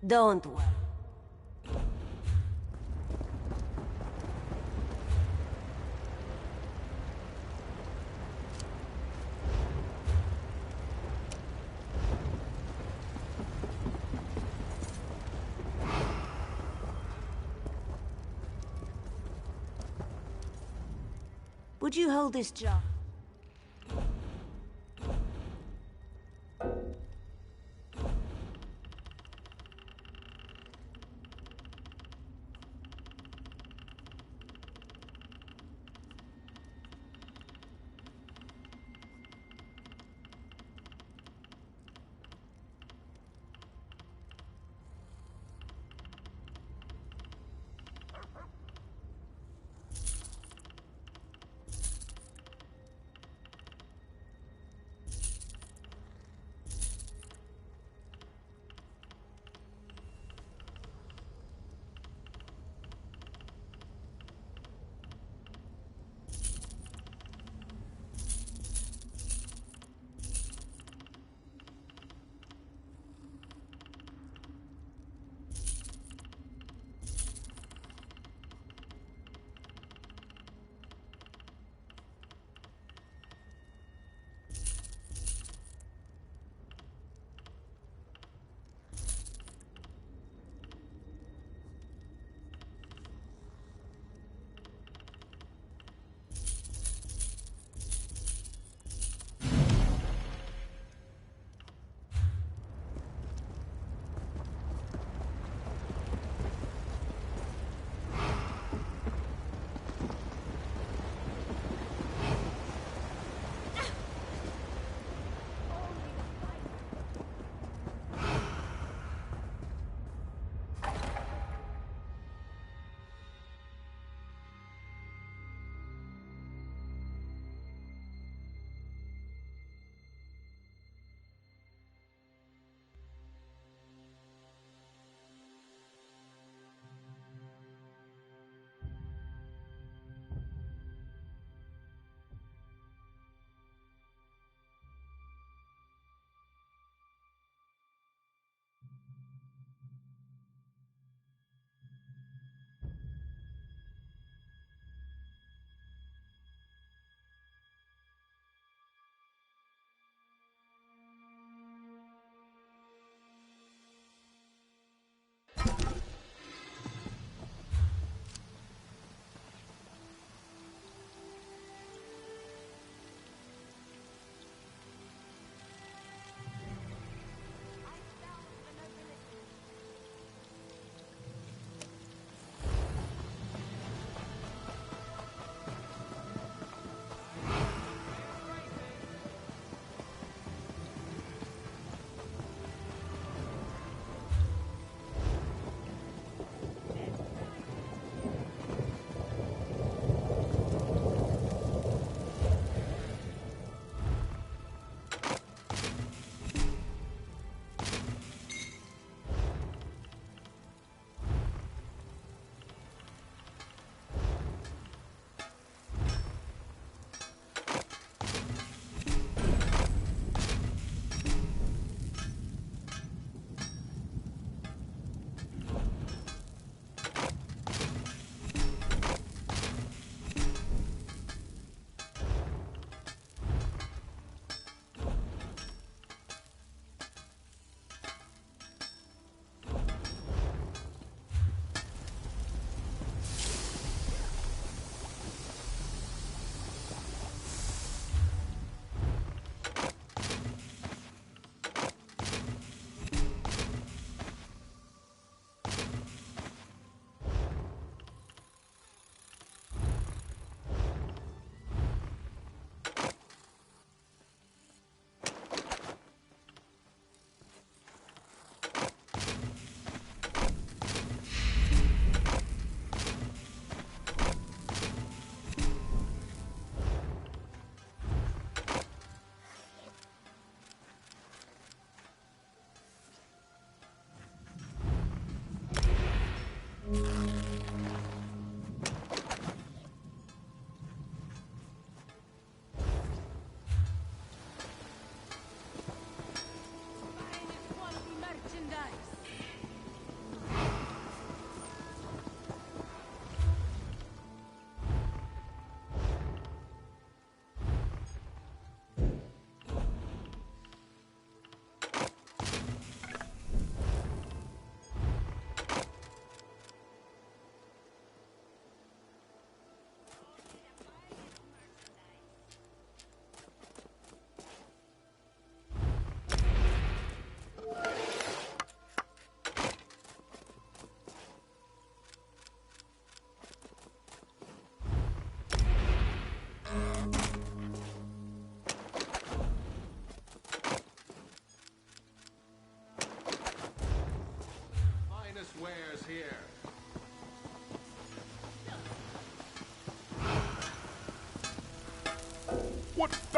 Don't worry. Would you hold this jar?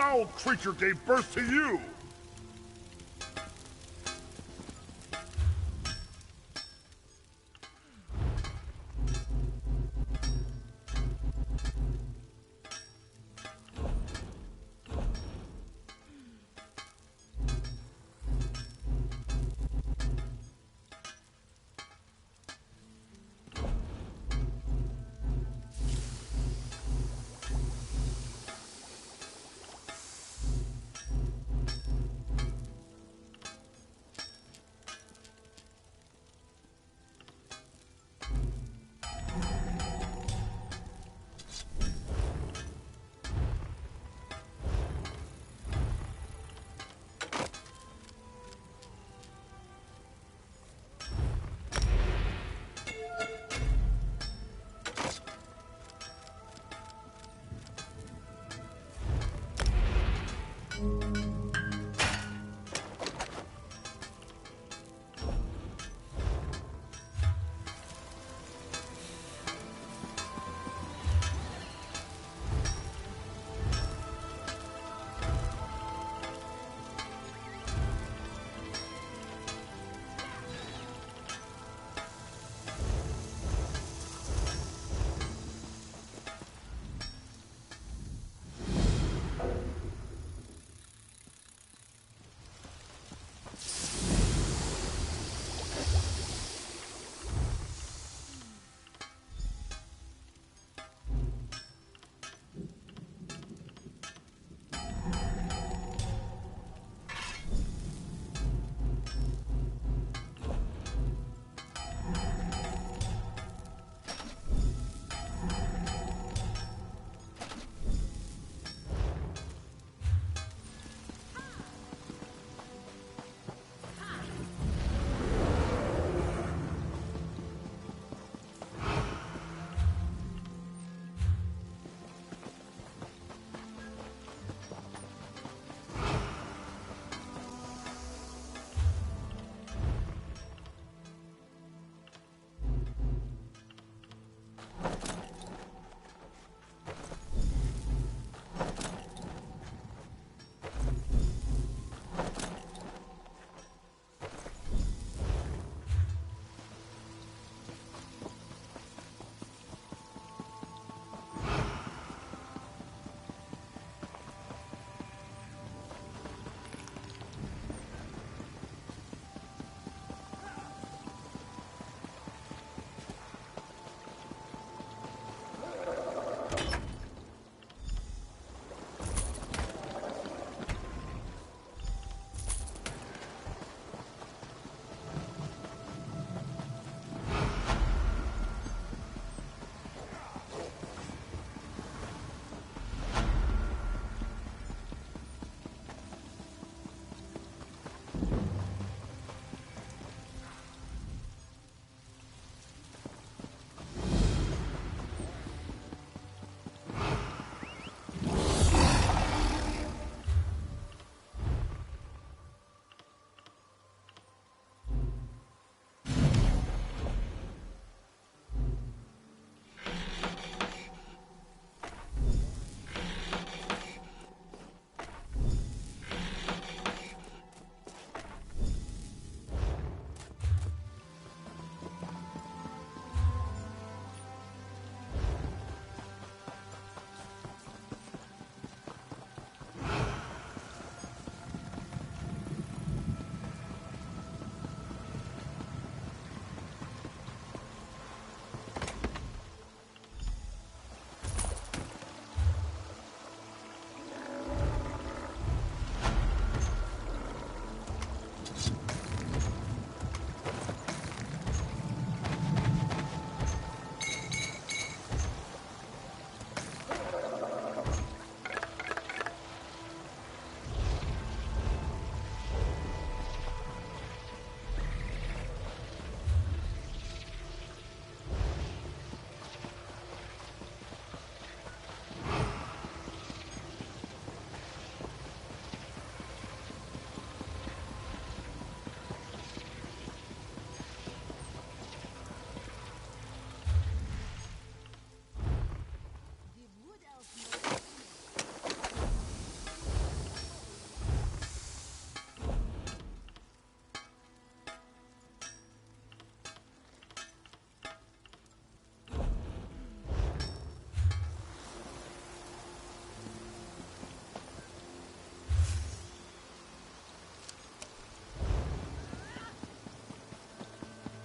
foul creature gave birth to you!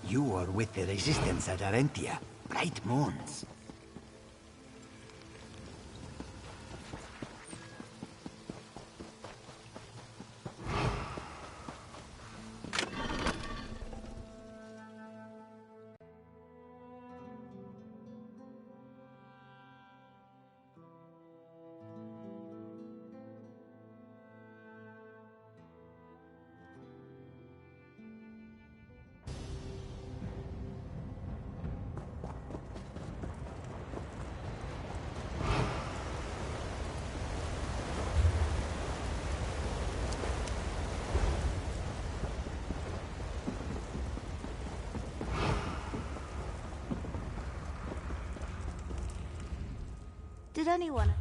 You were with the Resistance at Arentia. Bright moons. Did anyone...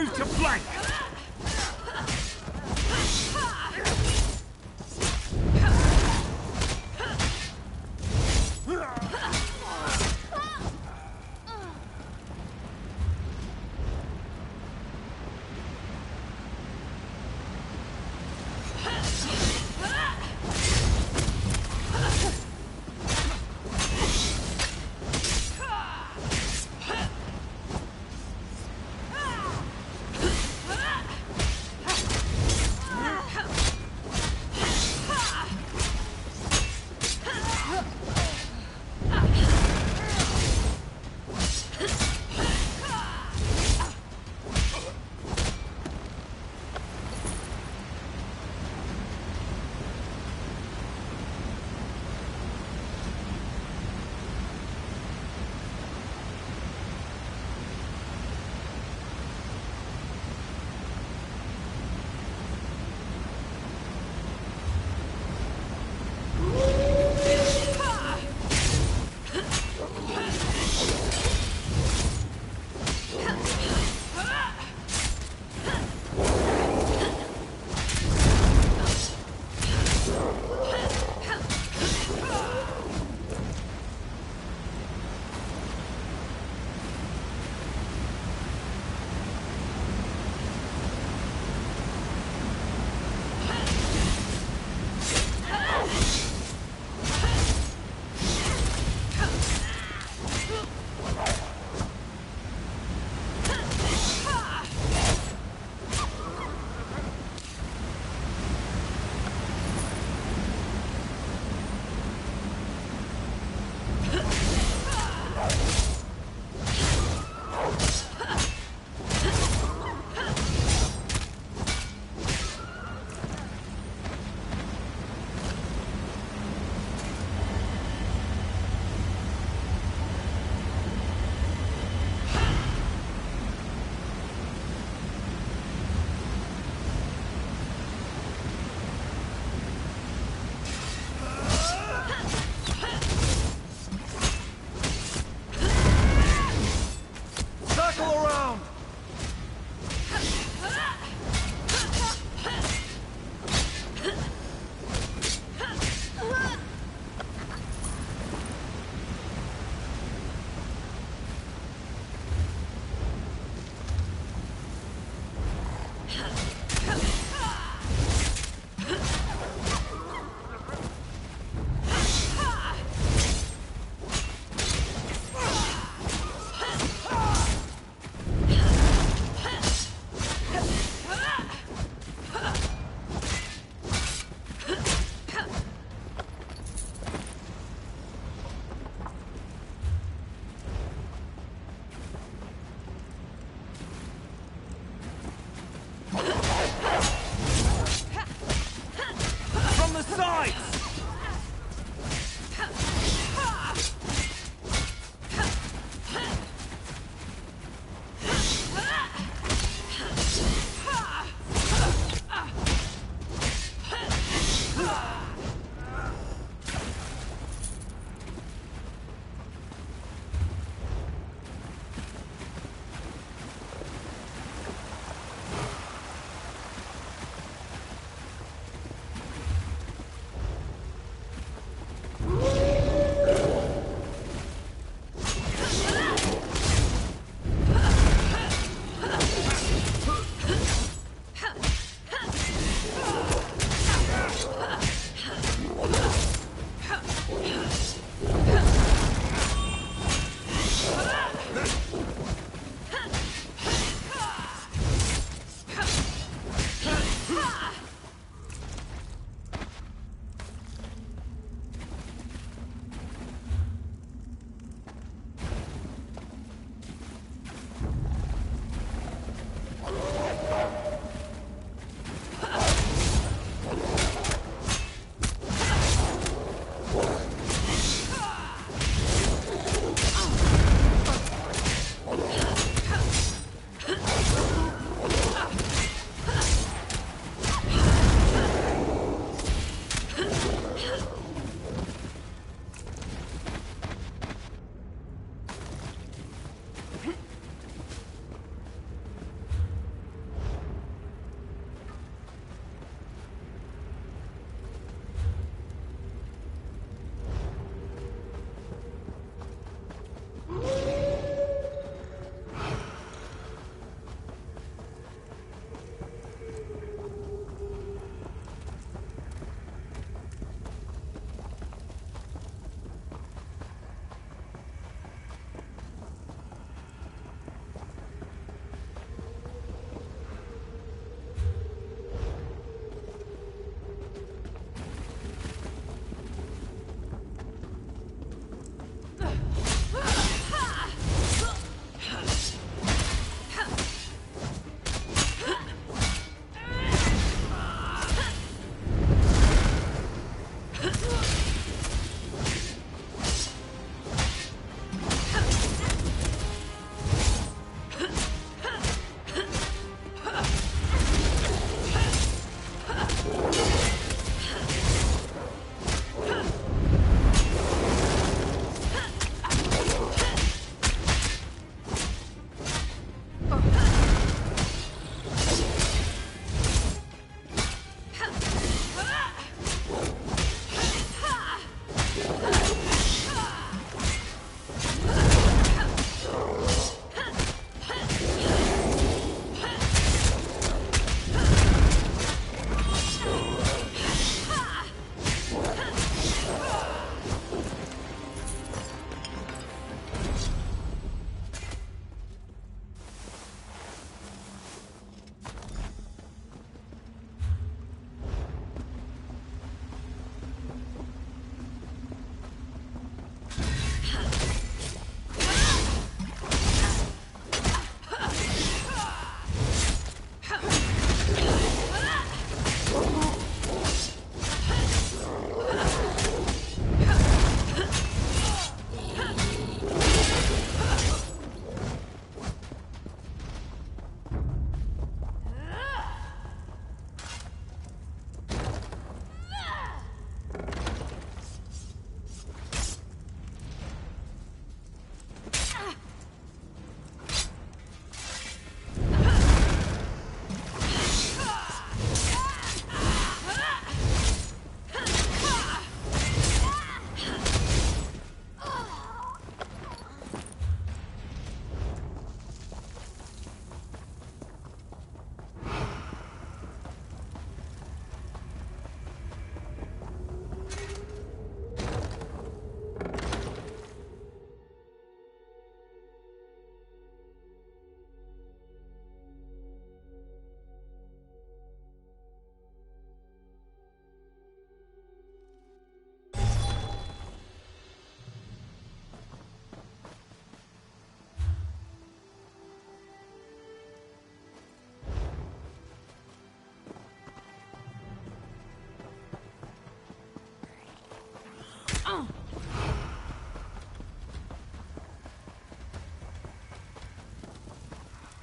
Ready to flank!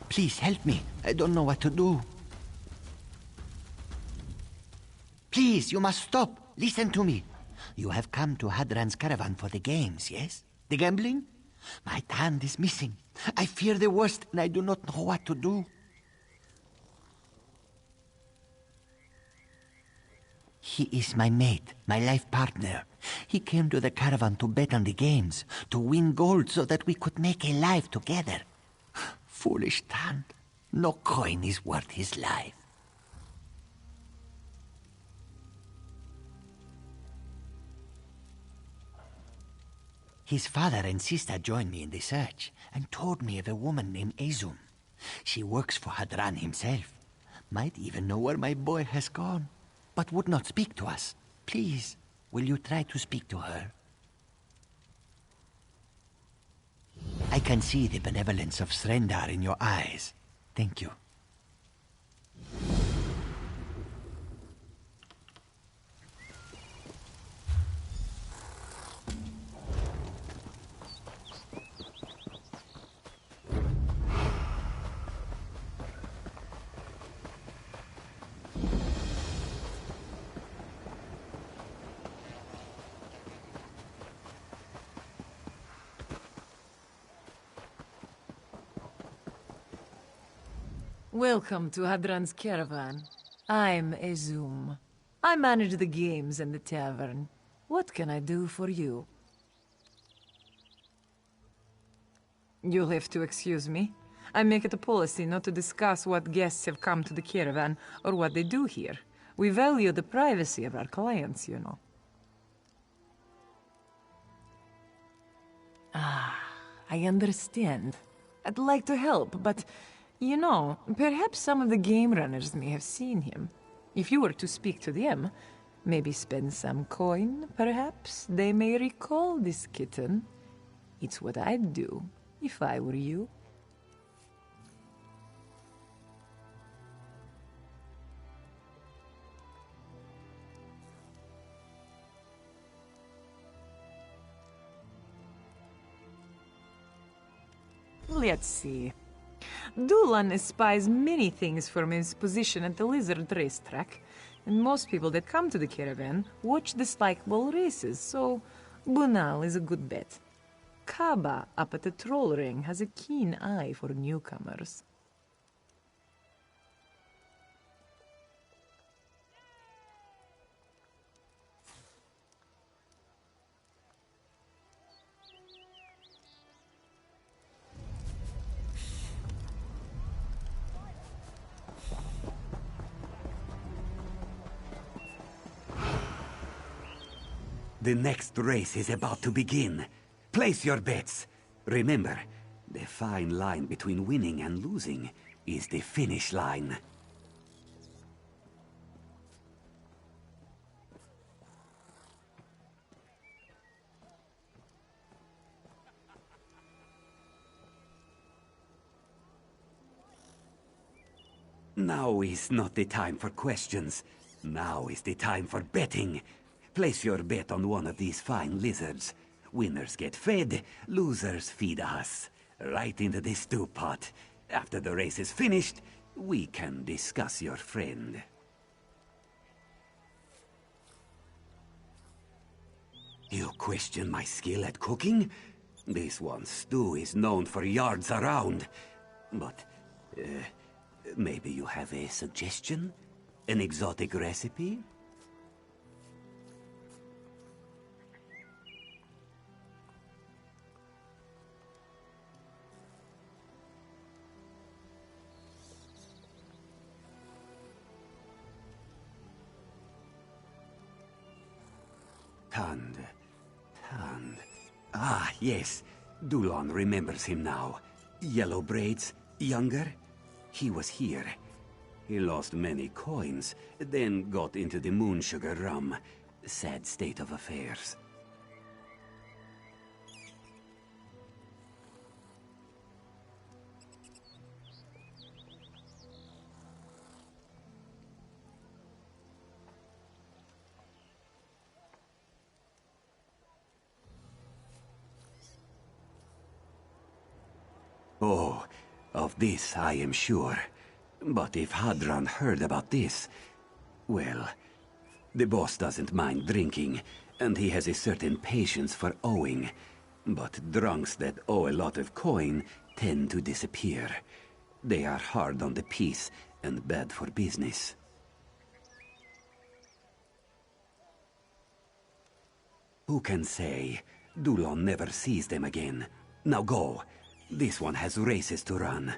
Please help me. I don't know what to do. Please, you must stop. Listen to me. You have come to Hadran's caravan for the games, yes? The gambling? My hand is missing. I fear the worst, and I do not know what to do. He is my mate, my life partner. He came to the caravan to bet on the games, to win gold so that we could make a life together. Foolish Tan. No coin is worth his life. His father and sister joined me in the search and told me of a woman named Azum. She works for Hadran himself. Might even know where my boy has gone, but would not speak to us. Please, will you try to speak to her? I can see the benevolence of Srendar in your eyes. Thank you. Welcome to Hadran's caravan. I'm Azum. I manage the games and the tavern. What can I do for you? You'll have to excuse me. I make it a policy not to discuss what guests have come to the caravan or what they do here. We value the privacy of our clients, you know. Ah, I understand. I'd like to help, but... you know, perhaps some of the game runners may have seen him. If you were to speak to them, maybe spend some coin, perhaps, they may recall this kitten. It's what I'd do, if I were you. Let's see. Dulan espies many things from his position at the Lizard racetrack, and most people that come to the caravan watch the spikeball races, so Bunal is a good bet. Kaba up at the Troll Ring has a keen eye for newcomers. The next race is about to begin. Place your bets. Remember, the fine line between winning and losing is the finish line. Now is not the time for questions. Now is the time for betting. Place your bet on one of these fine lizards. Winners get fed, losers feed us. Right into the stew pot. After the race is finished, we can discuss your friend. You question my skill at cooking? This one stew is known for yards around. But, maybe you have a suggestion? An exotic recipe? Tand. Ah, yes. Dulon remembers him now. Yellow braids, younger. He was here. He lost many coins, then got into the moon sugar rum. Sad state of affairs. Oh, Of this I am sure. But if Hadron heard about this, well, the boss doesn't mind drinking, and he has a certain patience for owing. But drunks that owe a lot of coin tend to disappear. They are hard on the peace and bad for business. Who can say? Dulon never sees them again. Now go. This one has races to run.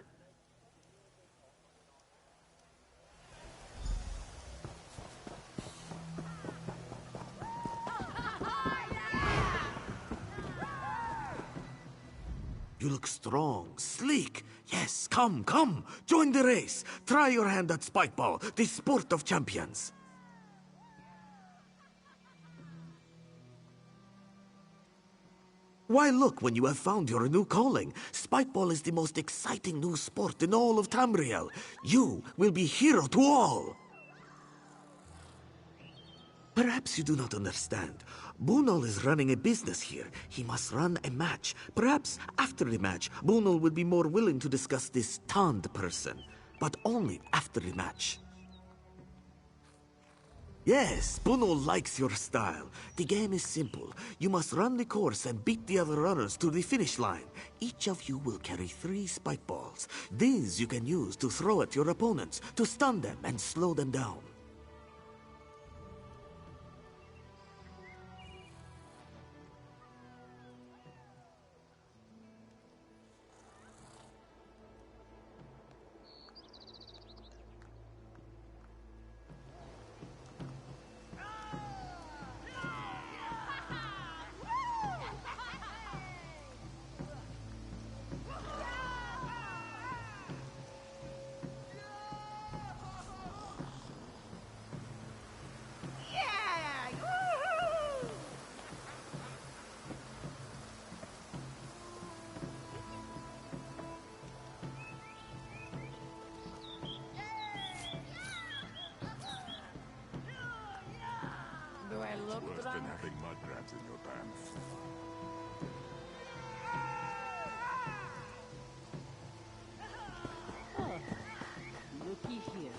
You look strong, sleek. Yes, come, come. Join the race. Try your hand at spikeball, the sport of champions. Why look when you have found your new calling? Spikeball is the most exciting new sport in all of Tamriel. You will be hero to all. Perhaps you do not understand. Bunal is running a business here. He must run a match. Perhaps after the match, Bunal will be more willing to discuss this Tand person. But only after the match. Yes, Bunal likes your style. The game is simple. You must run the course and beat the other runners to the finish line. Each of you will carry 3 spike balls. These you can use to throw at your opponents, to stun them and slow them down. Worse than having mud crabs in your pants. Looky here.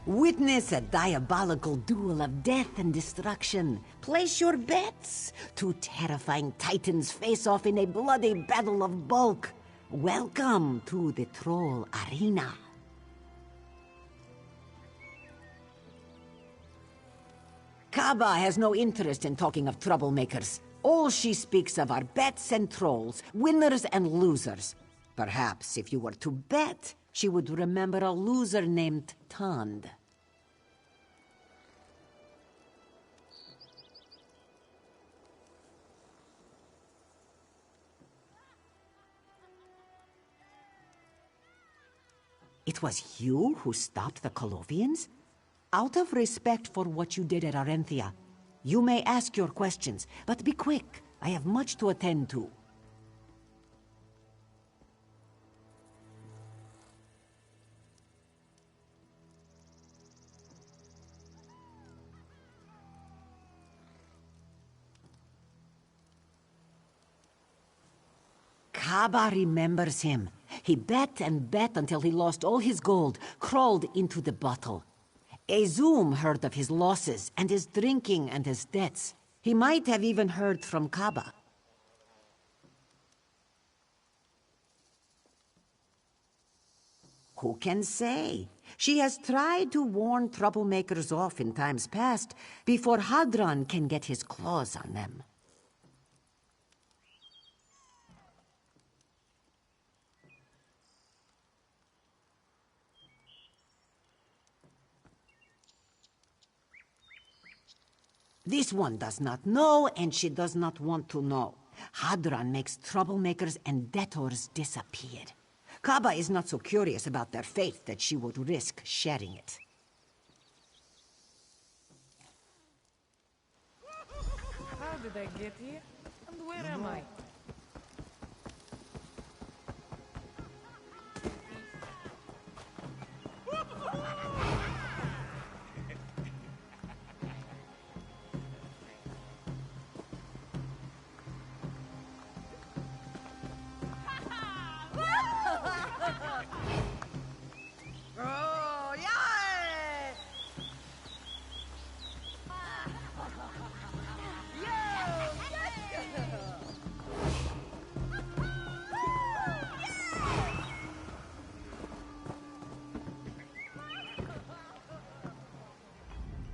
Witness a diabolical duel of death and destruction. Place your bets. 2 terrifying titans face off in a bloody battle of bulk. Welcome to the Troll Arena. Kaba has no interest in talking of troublemakers. All she speaks of are bets and trolls, winners and losers. Perhaps if you were to bet, she would remember a loser named Tand. It was you who stopped the Colovians? Out of respect for what you did at Arenthia, you may ask your questions, but be quick. I have much to attend to. Kaba remembers him. He bet and bet until he lost all his gold, crawled into the bottle. Azum heard of his losses and his drinking and his debts. He might have even heard from Kaba. Who can say? She has tried to warn troublemakers off in times past before Hadron can get his claws on them. This one does not know, and she does not want to know. Hadron makes troublemakers and debtors disappear. Kaba is not so curious about their fate that she would risk sharing it. How did I get here? And where am I?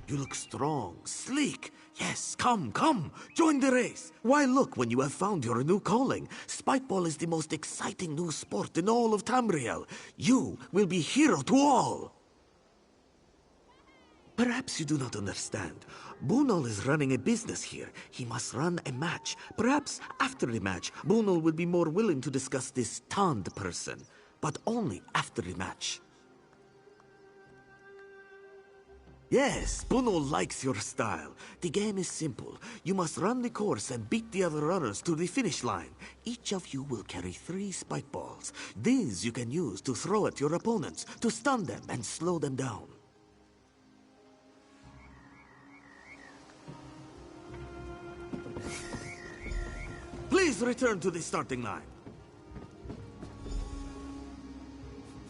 You look strong, sleek. Yes, come, come, join the race. Why look when you have found your new calling. Spikeball is the most exciting new sport in all of Tamriel. You will be hero to all. Perhaps you do not understand. Bunal is running a business here. He must run a match. Perhaps after the match, Bunal will be more willing to discuss this Tand person. But only after the match. Yes, Bunal likes your style. The game is simple. You must run the course and beat the other runners to the finish line. Each of you will carry 3 spike balls. These you can use to throw at your opponents, to stun them and slow them down. Please return to the starting line.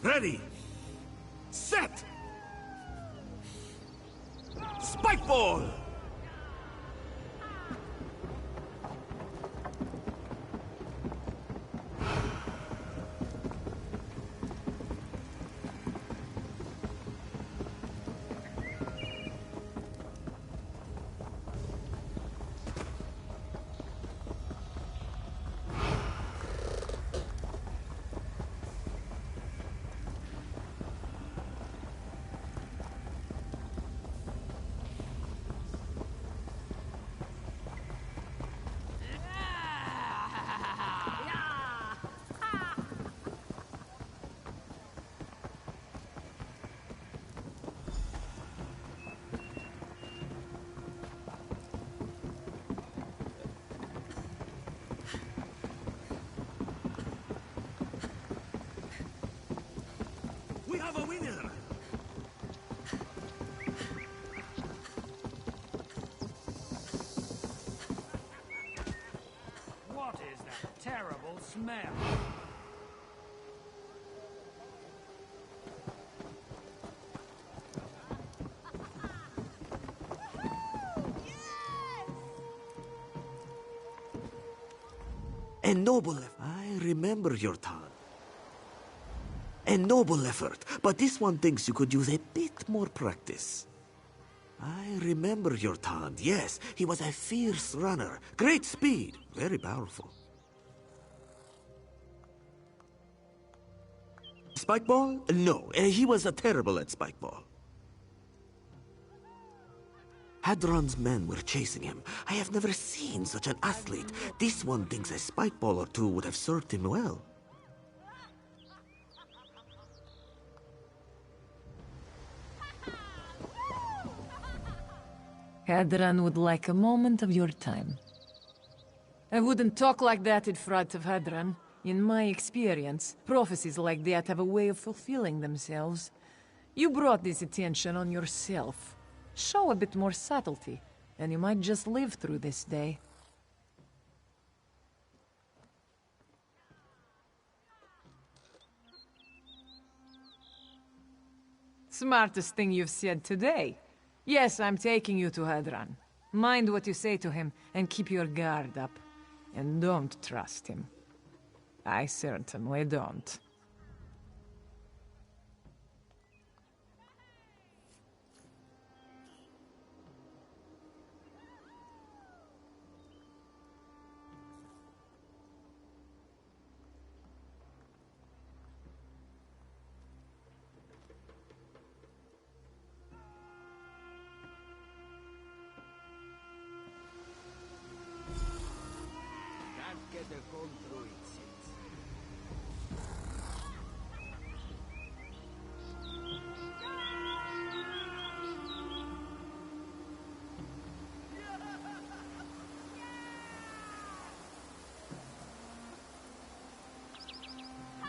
Ready. Set. Spike ball! We have a winner! What is that terrible smell? A noble effort. I remember your time. A noble effort, but this one thinks you could use a bit more practice. I remember your Tand. Yes, he was a fierce runner. Great speed. Very powerful. Spikeball? No, he was terrible at spikeball. Hadron's men were chasing him. I have never seen such an athlete. This one thinks a spikeball or two would have served him well. Hadron would like a moment of your time. I wouldn't talk like that in front of Hadron. In my experience, prophecies like that have a way of fulfilling themselves. You brought this attention on yourself. Show a bit more subtlety, and you might just live through this day. Smartest thing you've said today. Yes, I'm taking you to Hadron. Mind what you say to him, and keep your guard up. And don't trust him. I certainly don't.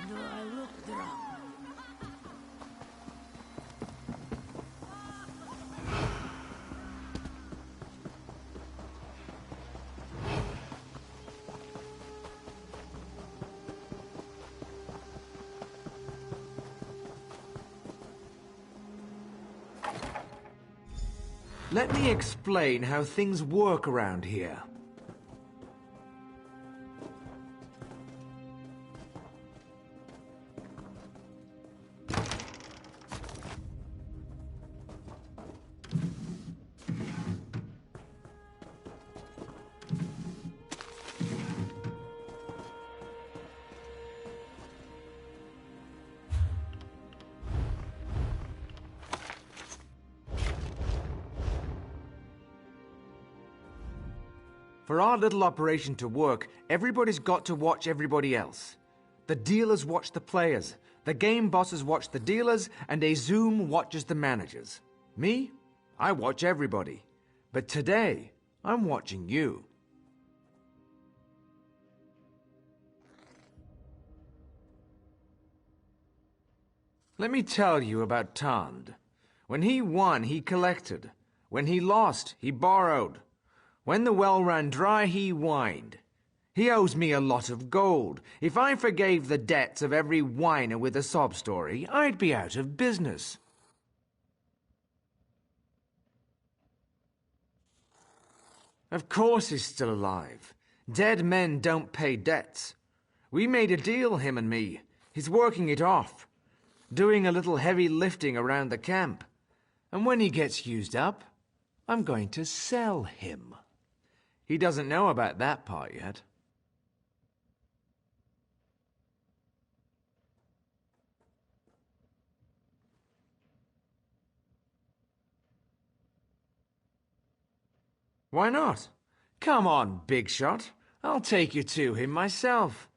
Do I look drunk? Let me explain how things work around here. For our little operation to work, everybody's got to watch everybody else. The dealers watch the players, the game bosses watch the dealers, and a Zoom watches the managers. Me? I watch everybody. But today, I'm watching you. Let me tell you about Tand. When he won, he collected. When he lost, he borrowed. When the well ran dry, he whined. He owes me a lot of gold. If I forgave the debts of every whiner with a sob story, I'd be out of business. Of course he's still alive. Dead men don't pay debts. We made a deal, him and me. He's working it off. Doing a little heavy lifting around the camp. And when he gets used up, I'm going to sell him. He doesn't know about that part yet. Why not? Come on, big shot. I'll take you to him myself.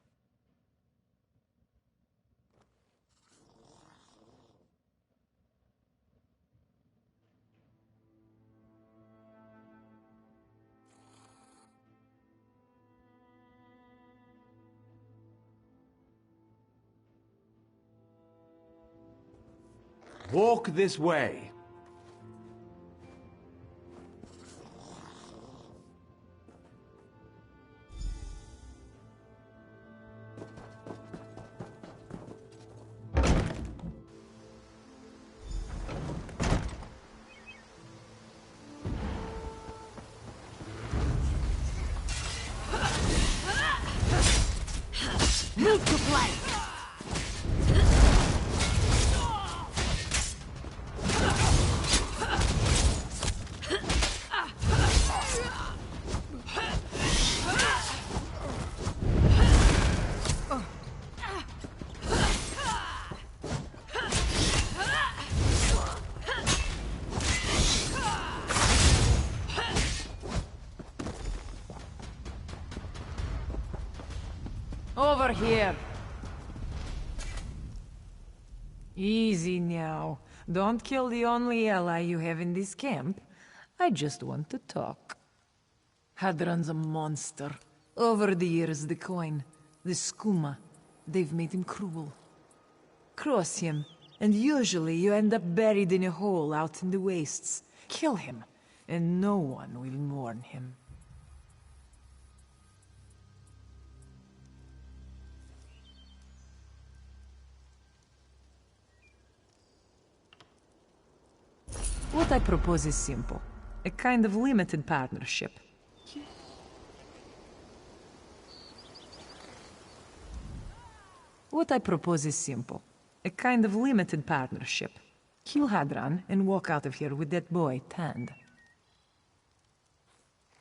Walk this way. Move to play! Over here. Easy now. Don't kill the only ally you have in this camp. I just want to talk. Hadran's a monster. Over the years, the coin, the skooma, they've made him cruel. Cross him, and usually you end up buried in a hole out in the wastes. Kill him, and no one will mourn him. What I propose is simple. A kind of limited partnership. What I propose is simple. A kind of limited partnership. Kill Hadran and walk out of here with that boy, Tand.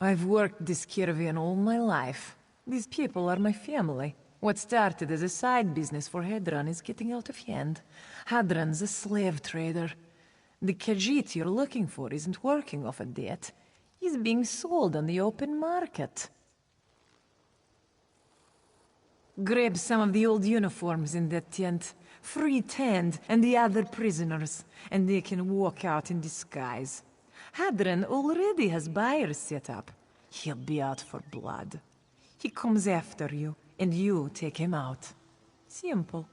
I've worked this caravan all my life. These people are my family. What started as a side business for Hadran is getting out of hand. Hadran's a slave trader. The Khajiit you're looking for isn't working off a debt. He's being sold on the open market. Grab some of the old uniforms in that tent. Free Tand and the other prisoners, and they can walk out in disguise. Hadran already has buyers set up. He'll be out for blood. He comes after you, and you take him out. Simple.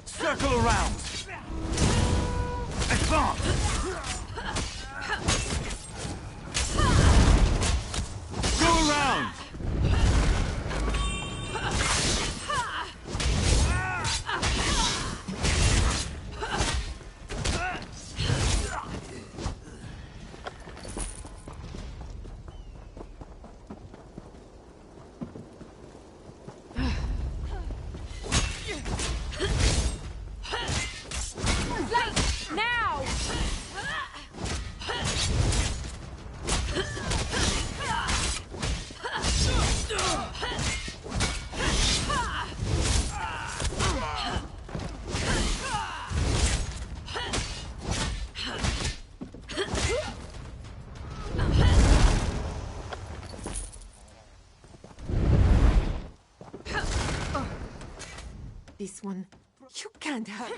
Circle around! Advance! this one. You can't hurt.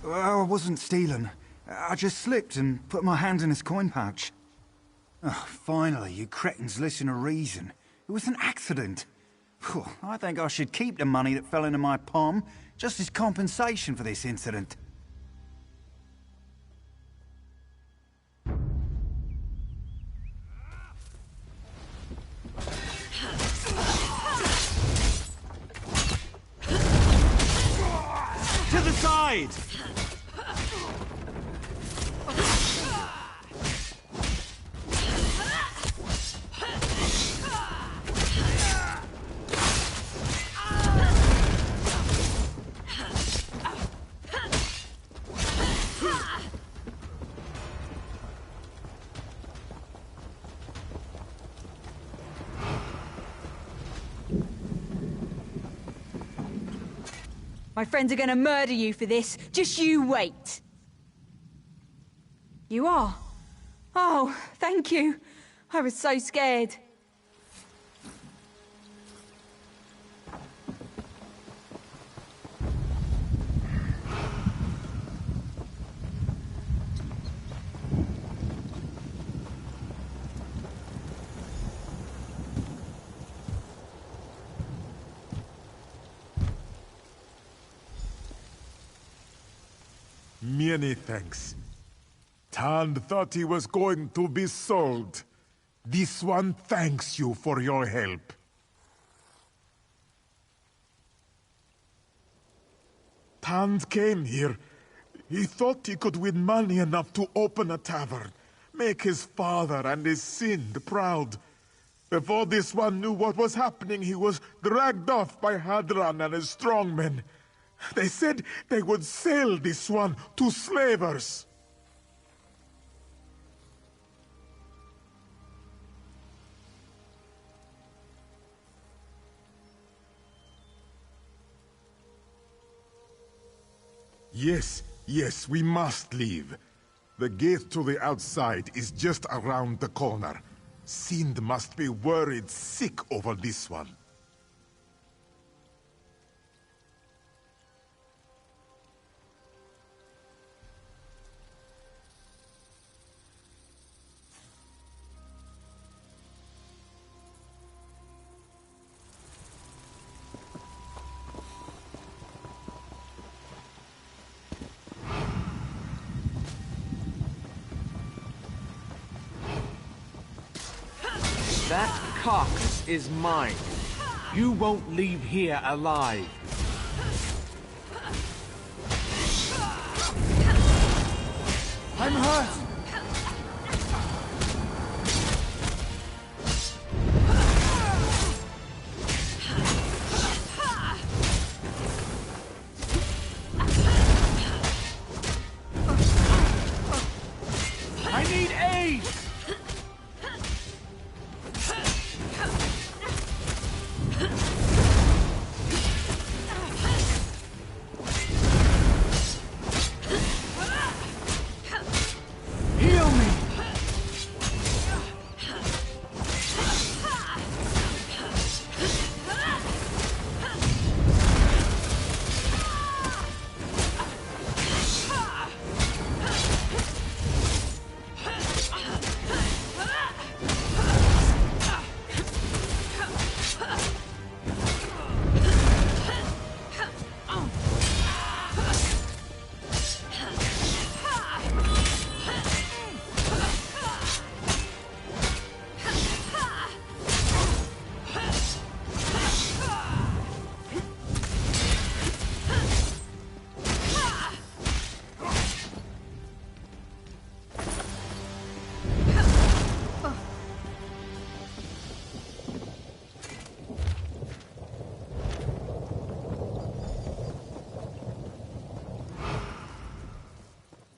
I wasn't stealing. I just slipped and put my hand in his coin pouch. Oh, finally, you cretins listen to reason. It was an accident. Phew, I think I should keep the money that fell into my palm, just as compensation for this incident. To the side! My friends are gonna murder you for this. Just you wait. You are? Oh, thank you. I was so scared. Many thanks. Tand thought he was going to be sold. This one thanks you for your help. Tand came here. He thought he could win money enough to open a tavern, make his father and his Sind proud. Before this one knew what was happening, he was dragged off by Hadran and his strongmen. They said they would sell this one to slavers. Yes, we must leave. The gate to the outside is just around the corner. Sind must be worried sick over this one. That carcass is mine. You won't leave here alive. I'm hurt! I need aid! Heal me!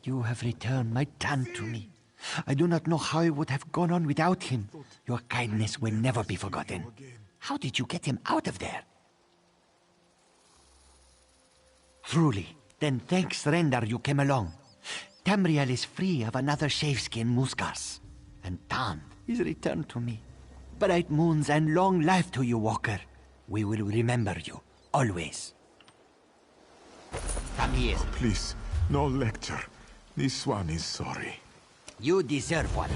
You have returned my Tan to me. I do not know how I would have gone on without him. Your kindness will never be forgotten. How did you get him out of there? Truly, then thanks render you came along. Tamriel is free of another shaveskin Muskas, and Tan is returned to me. Bright moons and long life to you, Walker. We will remember you, always. Come here. Please, no lecture. This one is sorry. You deserve one.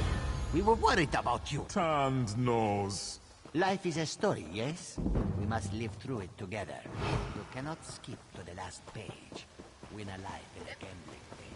We were worried about you. Tand knows. Life is a story, yes? We must live through it together. You cannot skip to the last page. Win a life in a gambling game.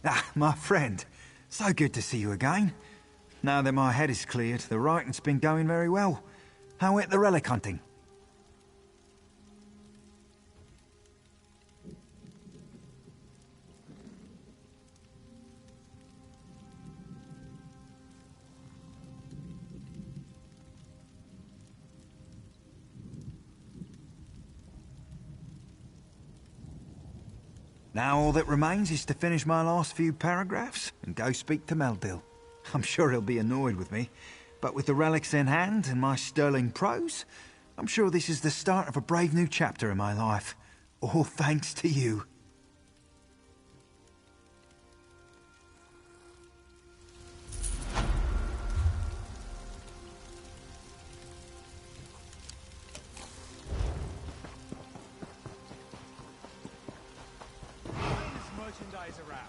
Ah, my friend. So good to see you again. Now that my head is cleared, the writing's been going very well. How went the relic hunting? Now all that remains is to finish my last few paragraphs and go speak to Meldil. I'm sure he'll be annoyed with me, but with the relics in hand and my sterling prose, I'm sure this is the start of a brave new chapter in my life. All thanks to you. Finest merchandise around.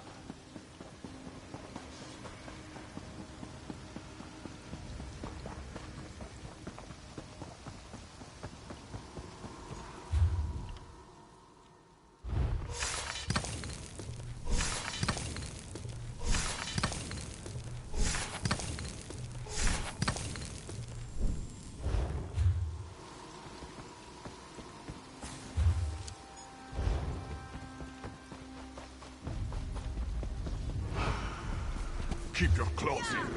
Keep your clothes in.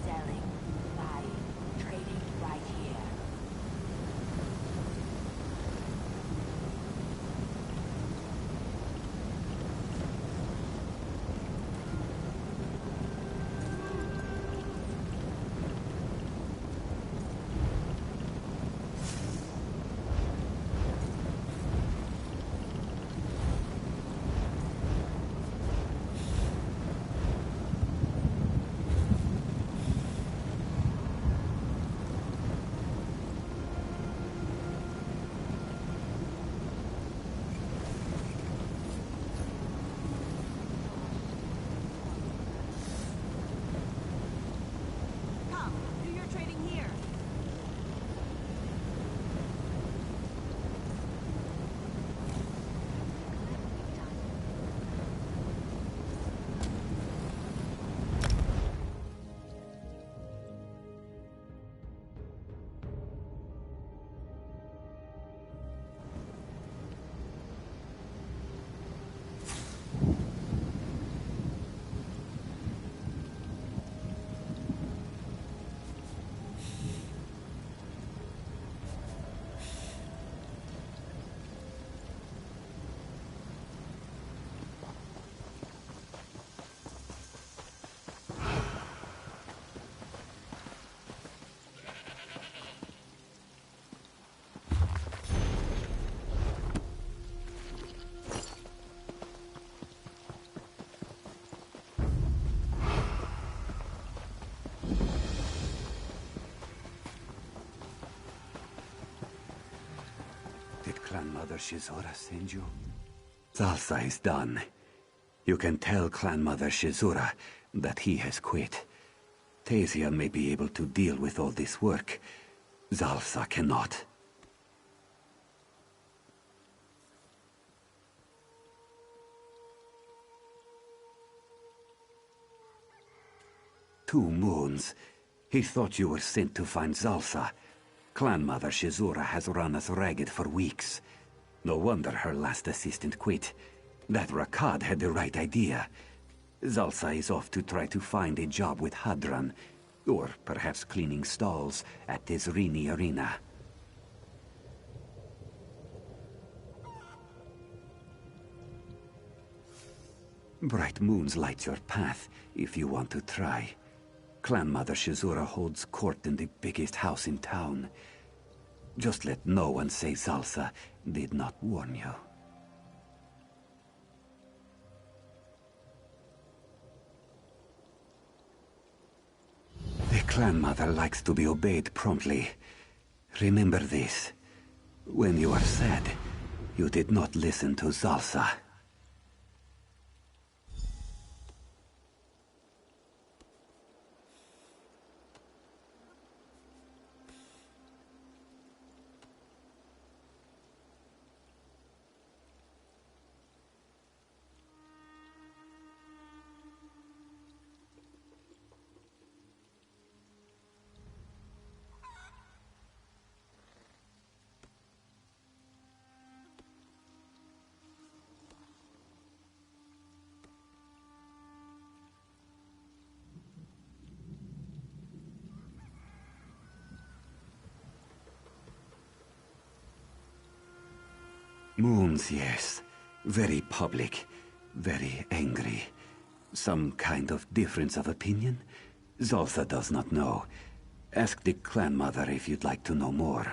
Selling, buying, trading right here. Come, do your trading here. Did Clan Mother Shizura send you? Zalsa is done. You can tell Clan Mother Shizura that he has quit. Tasia may be able to deal with all this work. Zalsa cannot. Two moons. He thought you were sent to find Zalsa. Clan Mother Shizura has run us ragged for weeks. No wonder her last assistant quit. That Rakad had the right idea. Zalsa is off to try to find a job with Hadran, or perhaps cleaning stalls at Tezrini Arena. Bright moons light your path if you want to try. Clan Mother Shizura holds court in the biggest house in town. Just let no one say Zalsa did not warn you. clan mother likes to be obeyed promptly. Remember this. When you are sad, you did not listen to Zalsa. Moons, yes. Very public. Very angry. Some kind of difference of opinion? Zalsa does not know. Ask the clan mother if you'd like to know more.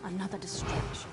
Another distraction.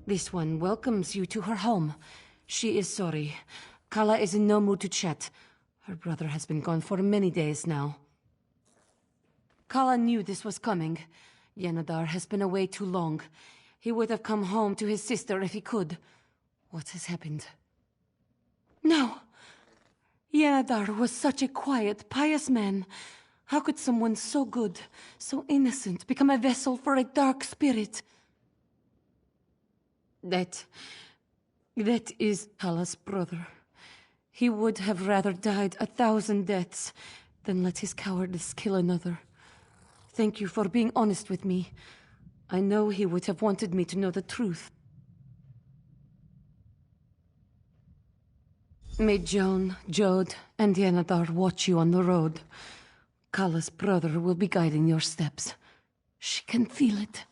This one welcomes you to her home. She is sorry. Kala is in no mood to chat. Her brother has been gone for many days now. Kala knew this was coming. Yenadar has been away too long. He would have come home to his sister if he could. What has happened? No! Yenadar was such a quiet, pious man. How could someone so good, so innocent, become a vessel for a dark spirit? That is Kala's brother. He would have rather died 1,000 deaths than let his cowardice kill another. Thank you for being honest with me. I know he would have wanted me to know the truth. May Joan, Jode, and Yenadar watch you on the road. Kala's brother will be guiding your steps. She can feel it.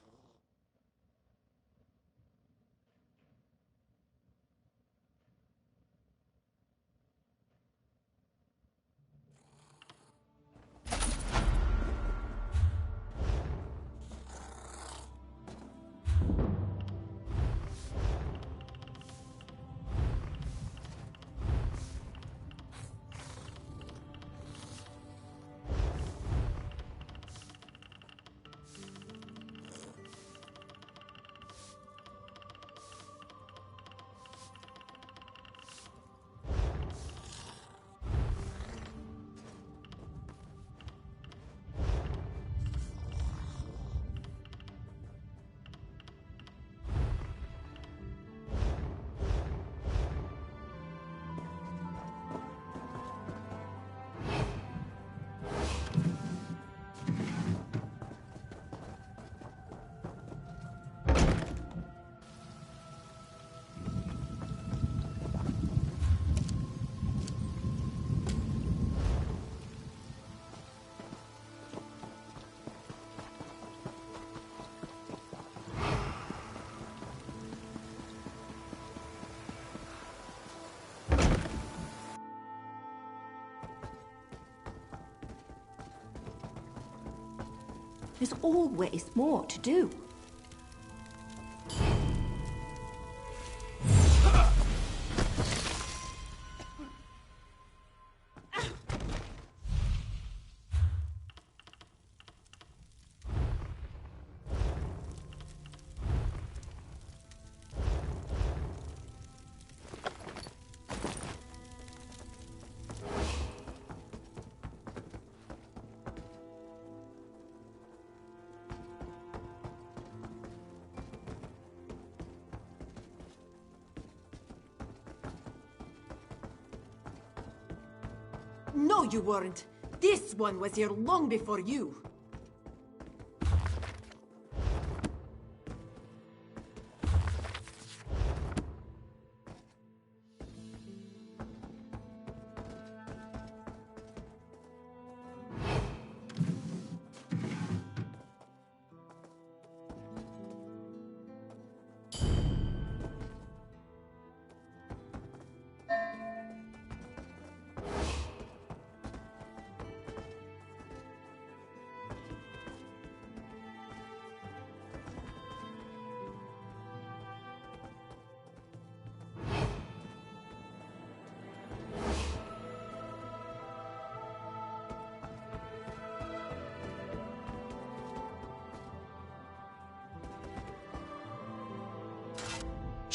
There's always more to do. No, you weren't. This one was here long before you.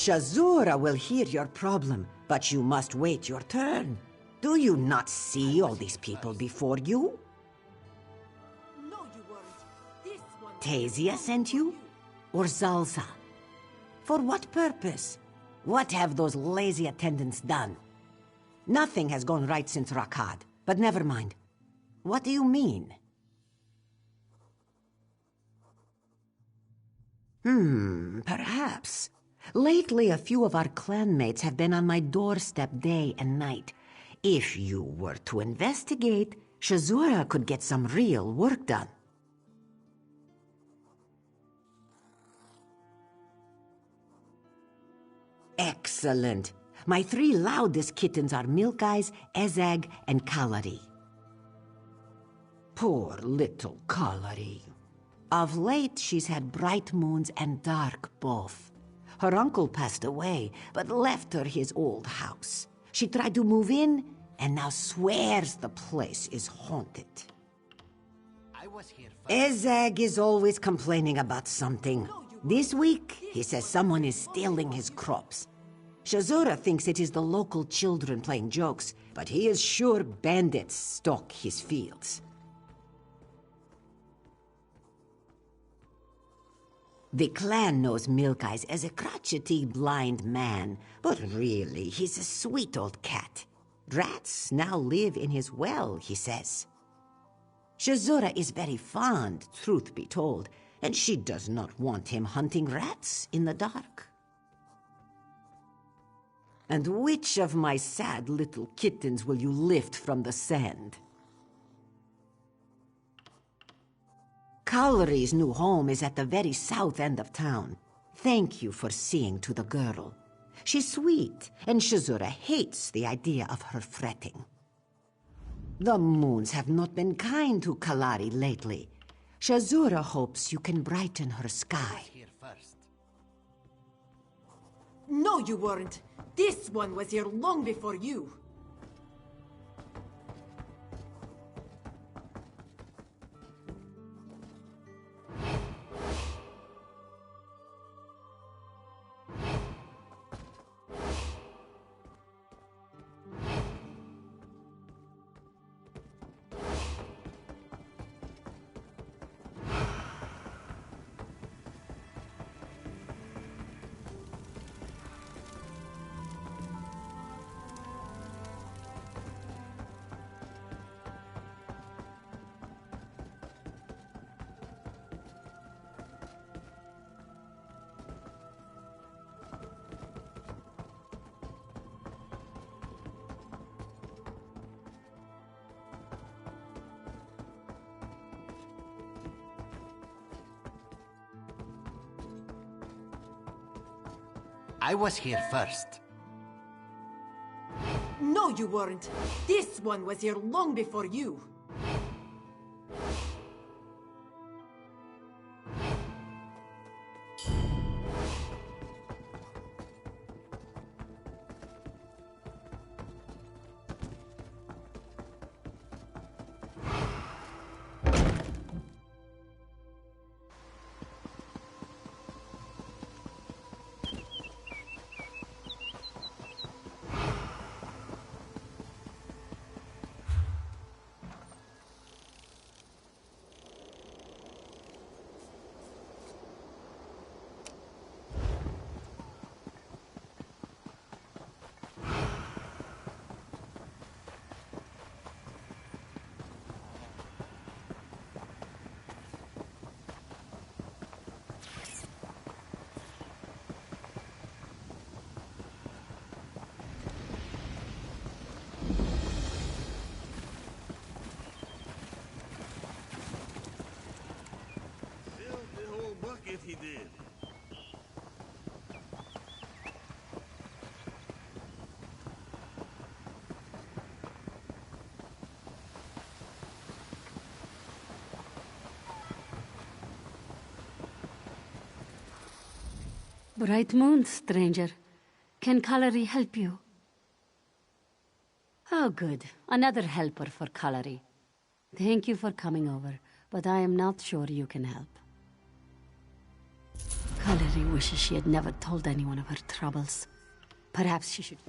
Shazura will hear your problem, but you must wait your turn. Do you not see all these people before you? No, you weren't. This one... Tasia sent you? Or Zalza? For what purpose? What have those lazy attendants done? Nothing has gone right since Rakad, but never mind. What do you mean? Perhaps. Lately, a few of our clanmates have been on my doorstep day and night. If you were to investigate, Shazura could get some real work done. Excellent. My three loudest kittens are Milk Eyes, Ezag, and Kalari. Poor little Kalari. Of late, she's had bright moons and dark both. Her uncle passed away, but left her his old house. She tried to move in, and now swears the place is haunted. Ezag is always complaining about something. This week, he says someone is stealing his crops. Shazura thinks it is the local children playing jokes, but he is sure bandits stalk his fields. The clan knows Milk Eyes as a crotchety blind man, but really, he's a sweet old cat. Rats now live in his well, he says. Shazura is very fond, truth be told, and she does not want him hunting rats in the dark. And which of my sad little kittens will you lift from the sand? Kalari's new home is at the very south end of town. Thank you for seeing to the girl. She's sweet, and Shazura hates the idea of her fretting. The moons have not been kind to Kalari lately. Shazura hopes you can brighten her sky. No, you weren't. This one was here long before you. I was here first. No, you weren't. This one was here long before you. Bright moon, stranger. Can Kalari help you? Oh, good. Another helper for Kalari. Thank you for coming over, but I am not sure you can help. Kalari wishes she had never told anyone of her troubles. Perhaps she should...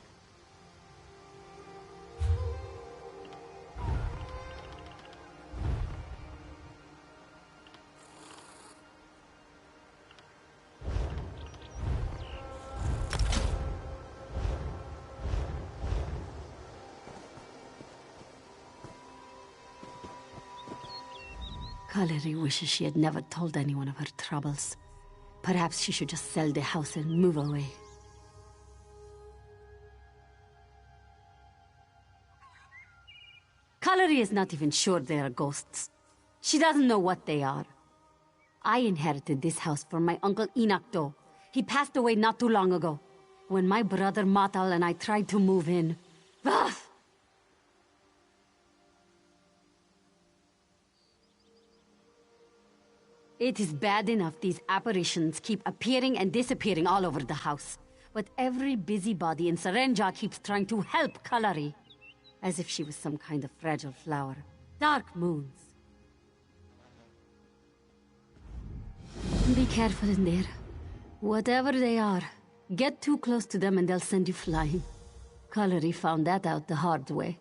Kalari wishes she had never told anyone of her troubles. Perhaps she should just sell the house and move away. Kalari is not even sure they are ghosts. She doesn't know what they are. I inherited this house from my uncle Enoch Do. He passed away not too long ago. When my brother Matal and I tried to move in... Ugh! It is bad enough these apparitions keep appearing and disappearing all over the house. But every busybody in Serenja keeps trying to help Kalari. As if she was some kind of fragile flower. Dark moons. Be careful in there. Whatever they are, get too close to them and they'll send you flying. Kalari found that out the hard way.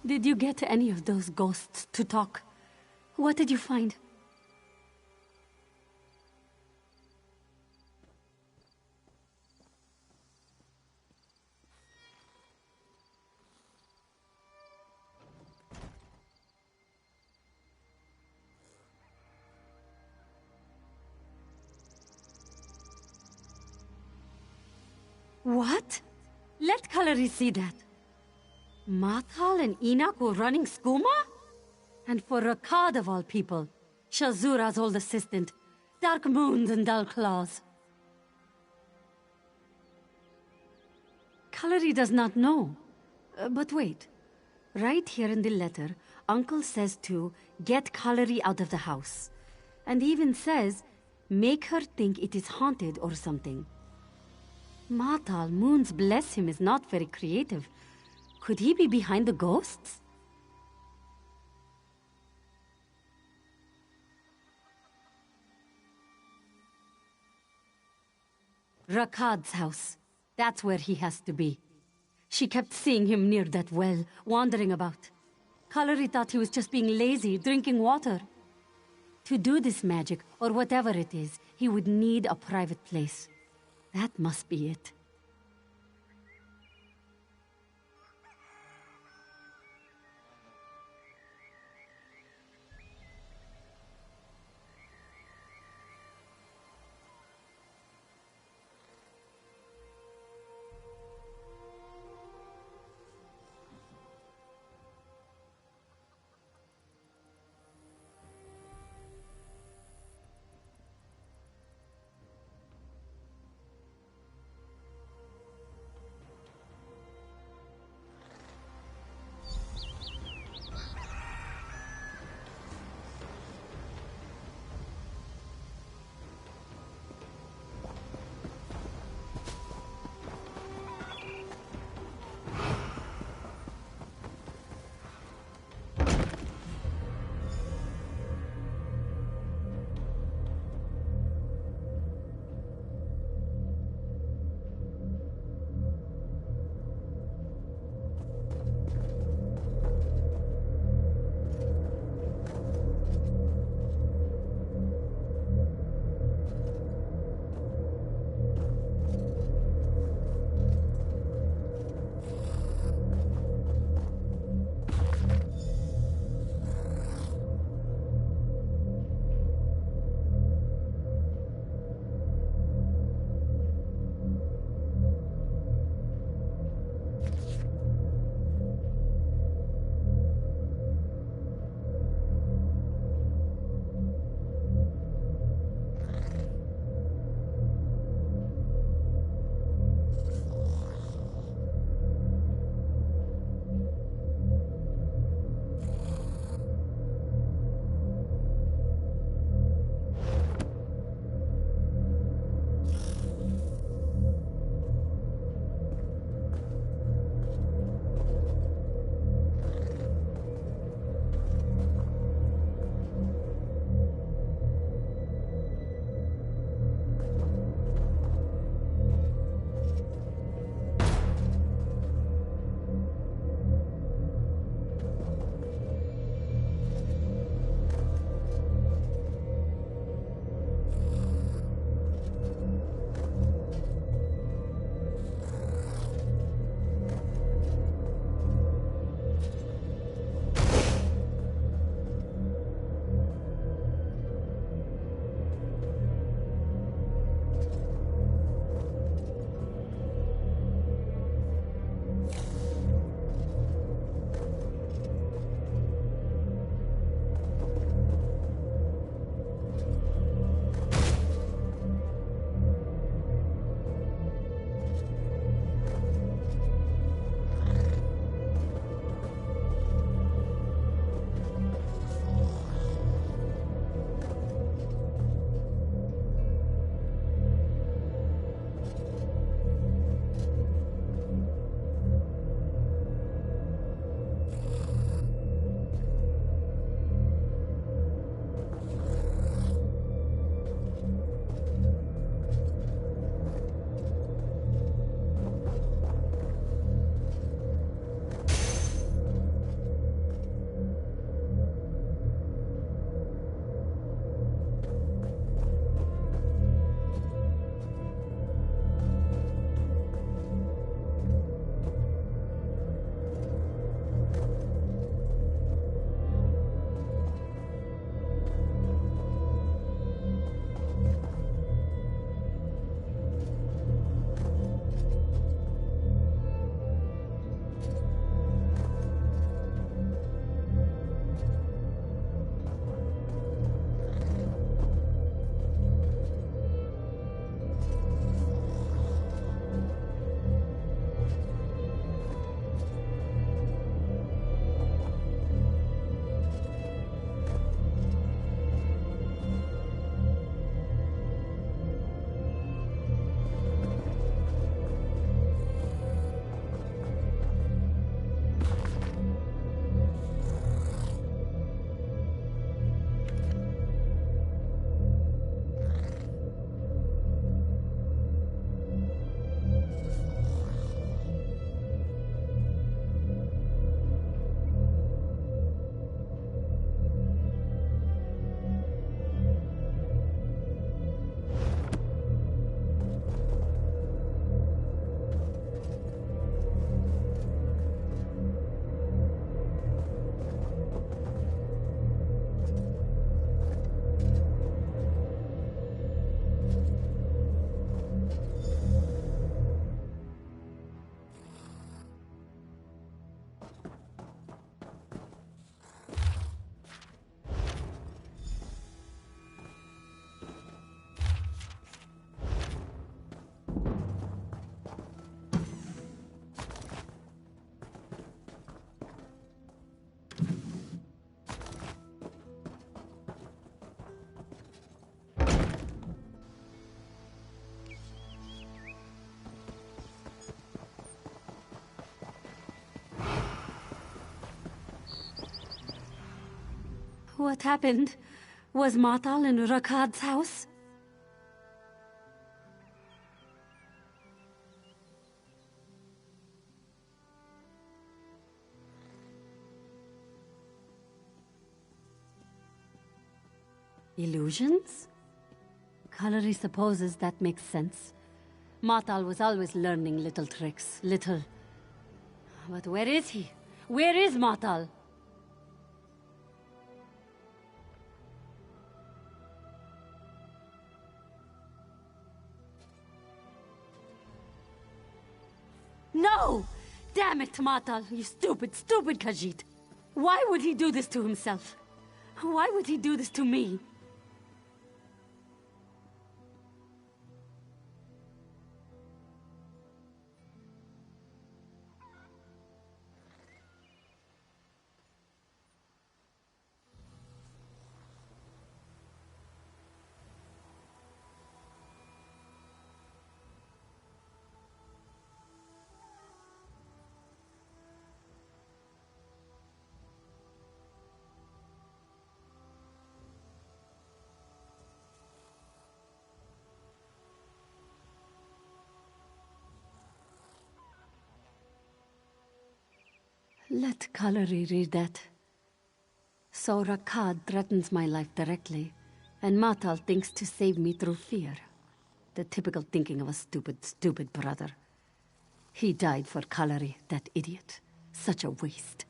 Did you get any of those ghosts to talk? What did you find? What? Let Kalari see that. Mathal and Enoch were running Skooma? And for Rakad of all people, Shazura's old assistant, Dark Moons and Dull Claws. Kalari does not know. But wait. Right here in the letter, Uncle says to get Kalari out of the house. And even says, make her think it is haunted or something. Matal, Moons bless him, is not very creative. Could he be behind the ghosts? Rakad's house. That's where he has to be. She kept seeing him near that well, wandering about. Kalari thought he was just being lazy, drinking water. To do this magic, or whatever it is, he would need a private place. That must be it. What happened? Was Matal in Rakad's house? Illusions? Kalari supposes that makes sense. Matal was always learning little tricks, little. But where is he? Where is Matal? No! Damn it, Matal, you stupid, stupid Khajiit. Why would he do this to himself? Why would he do this to me? Let Kalari read that. So Rakad threatens my life directly, and Matal thinks to save me through fear. The typical thinking of a stupid, stupid brother. He died for Kalari, that idiot. Such a waste.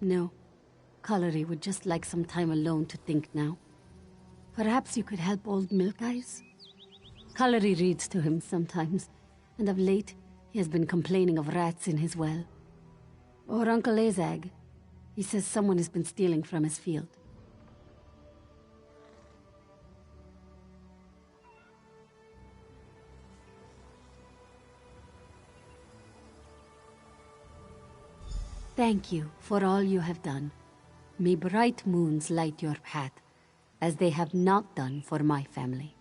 No. Kalari would just like some time alone to think now. Perhaps you could help old Milk Eyes? Kalari reads to him sometimes, and of late, he has been complaining of rats in his well. Or Uncle Azag. He says someone has been stealing from his field. Thank you for all you have done. May bright moons light your path, as they have not done for my family.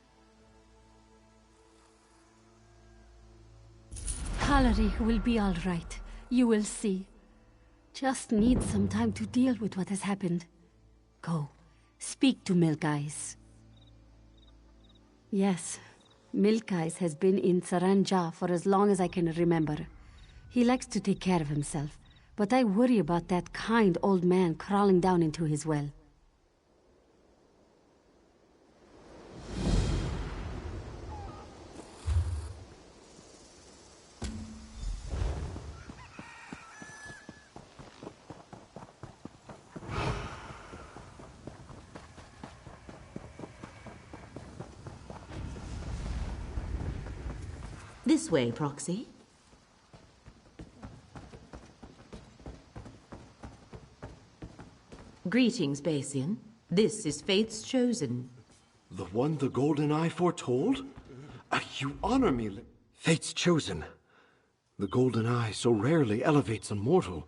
Kalari will be all right. You will see. Just need some time to deal with what has happened. Go, speak to Milk Eyes. Yes, Milk Eyes has been in Saranja for as long as I can remember. He likes to take care of himself. But I worry about that kind old man crawling down into his well. This way, Proxy. Greetings, Basian. This is Fate's Chosen. The one the Golden Eye foretold? You honor me. Fate's Chosen. The Golden Eye so rarely elevates a mortal.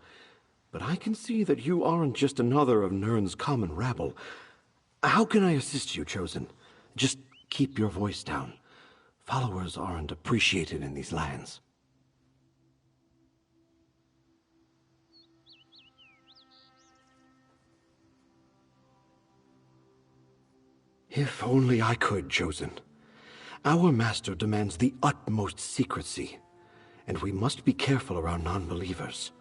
But I can see that you aren't just another of Nirn's common rabble. How can I assist you, Chosen? Just keep your voice down. Followers aren't appreciated in these lands. If only I could, Chosen. Our master demands the utmost secrecy, and we must be careful around non-believers.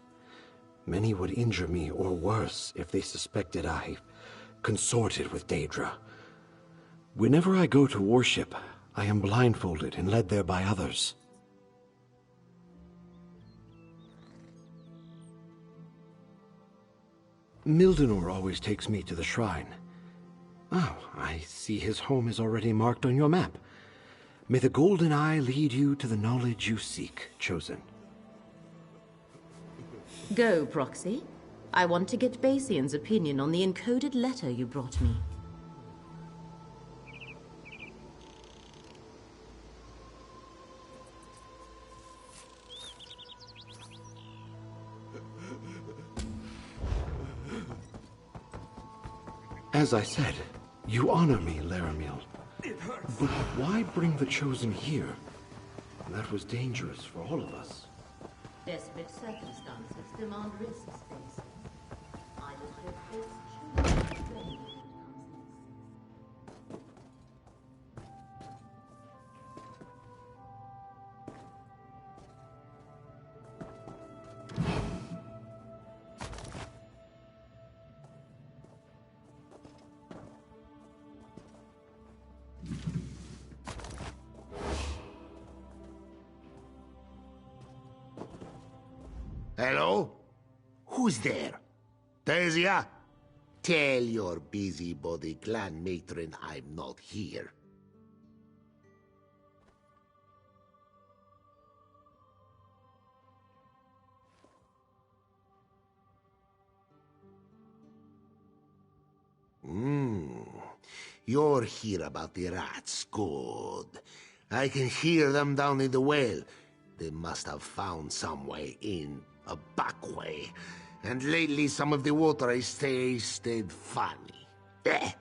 Many would injure me, or worse, if they suspected I consorted with Daedra. Whenever I go to worship, I am blindfolded and led there by others. Mildenor always takes me to the shrine. Oh, I see his home is already marked on your map. May the Golden Eye lead you to the knowledge you seek, Chosen. Go, Proxy. I want to get Basian's opinion on the encoded letter you brought me. As I said, you honor me, Laramil. But why bring the Chosen here? That was dangerous for all of us. Desperate circumstances demand risks, Basian. I will hope Fate's chosen is ready when it comes next. Hello? Who's there? Tasia? Tell your busybody clan matron I'm not here. You're here about the rats. Good. I can hear them down in the well. They must have found some way in, a back way. And lately some of the water has tasted funny. Eh.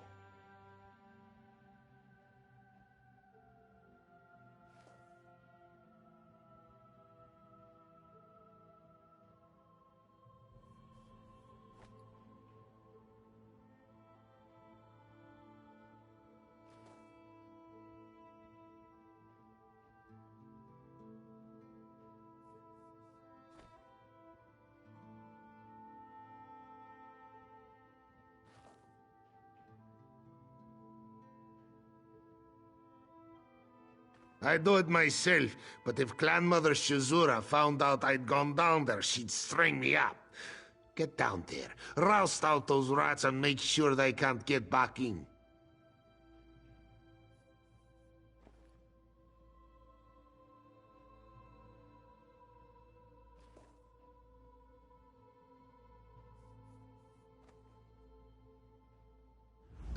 I'd do it myself, but if Clan Mother Shizura found out I'd gone down there, she'd string me up. Get down there, roust out those rats and make sure they can't get back in.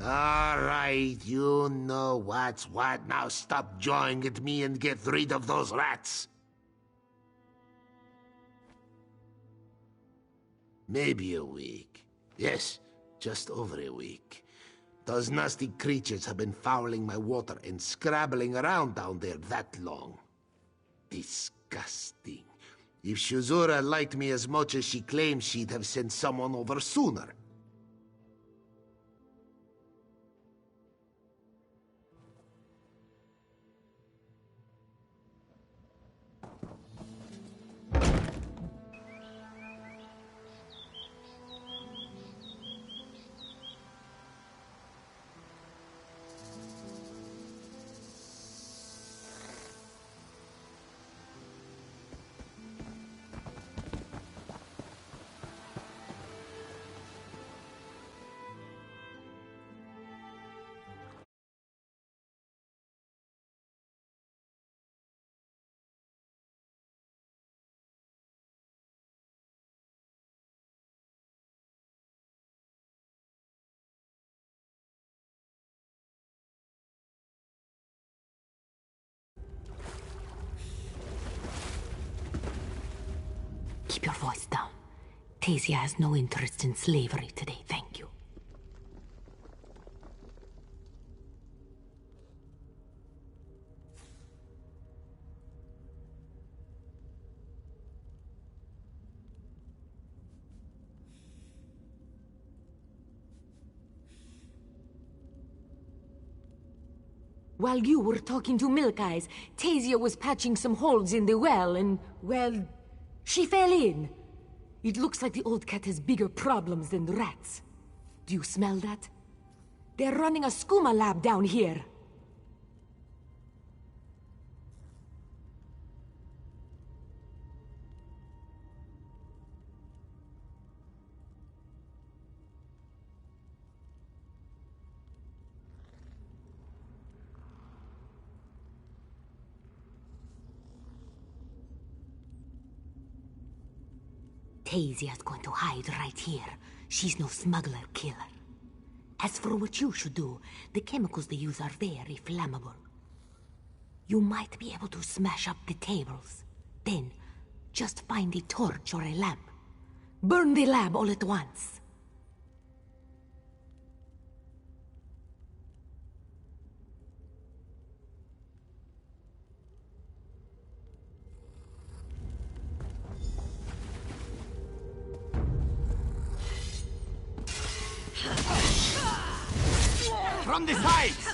All right, you know what's what. Now stop jawing at me and get rid of those rats. Maybe a week. Yes, just over a week. Those nasty creatures have been fouling my water and scrabbling around down there that long. Disgusting. If Shizura liked me as much as she claims, she'd have sent someone over sooner. Keep your voice down. Tasia has no interest in slavery today, thank you. While you were talking to Milk Eyes, Tasia was patching some holes in the well and, well, she fell in. It looks like the old cat has bigger problems than the rats. Do you smell that? They're running a skooma lab down here. Tasia's going to hide right here. She's no smuggler killer. As for what you should do, the chemicals they use are very flammable. You might be able to smash up the tables. Then, just find a torch or a lamp. Burn the lab all at once. From the sides!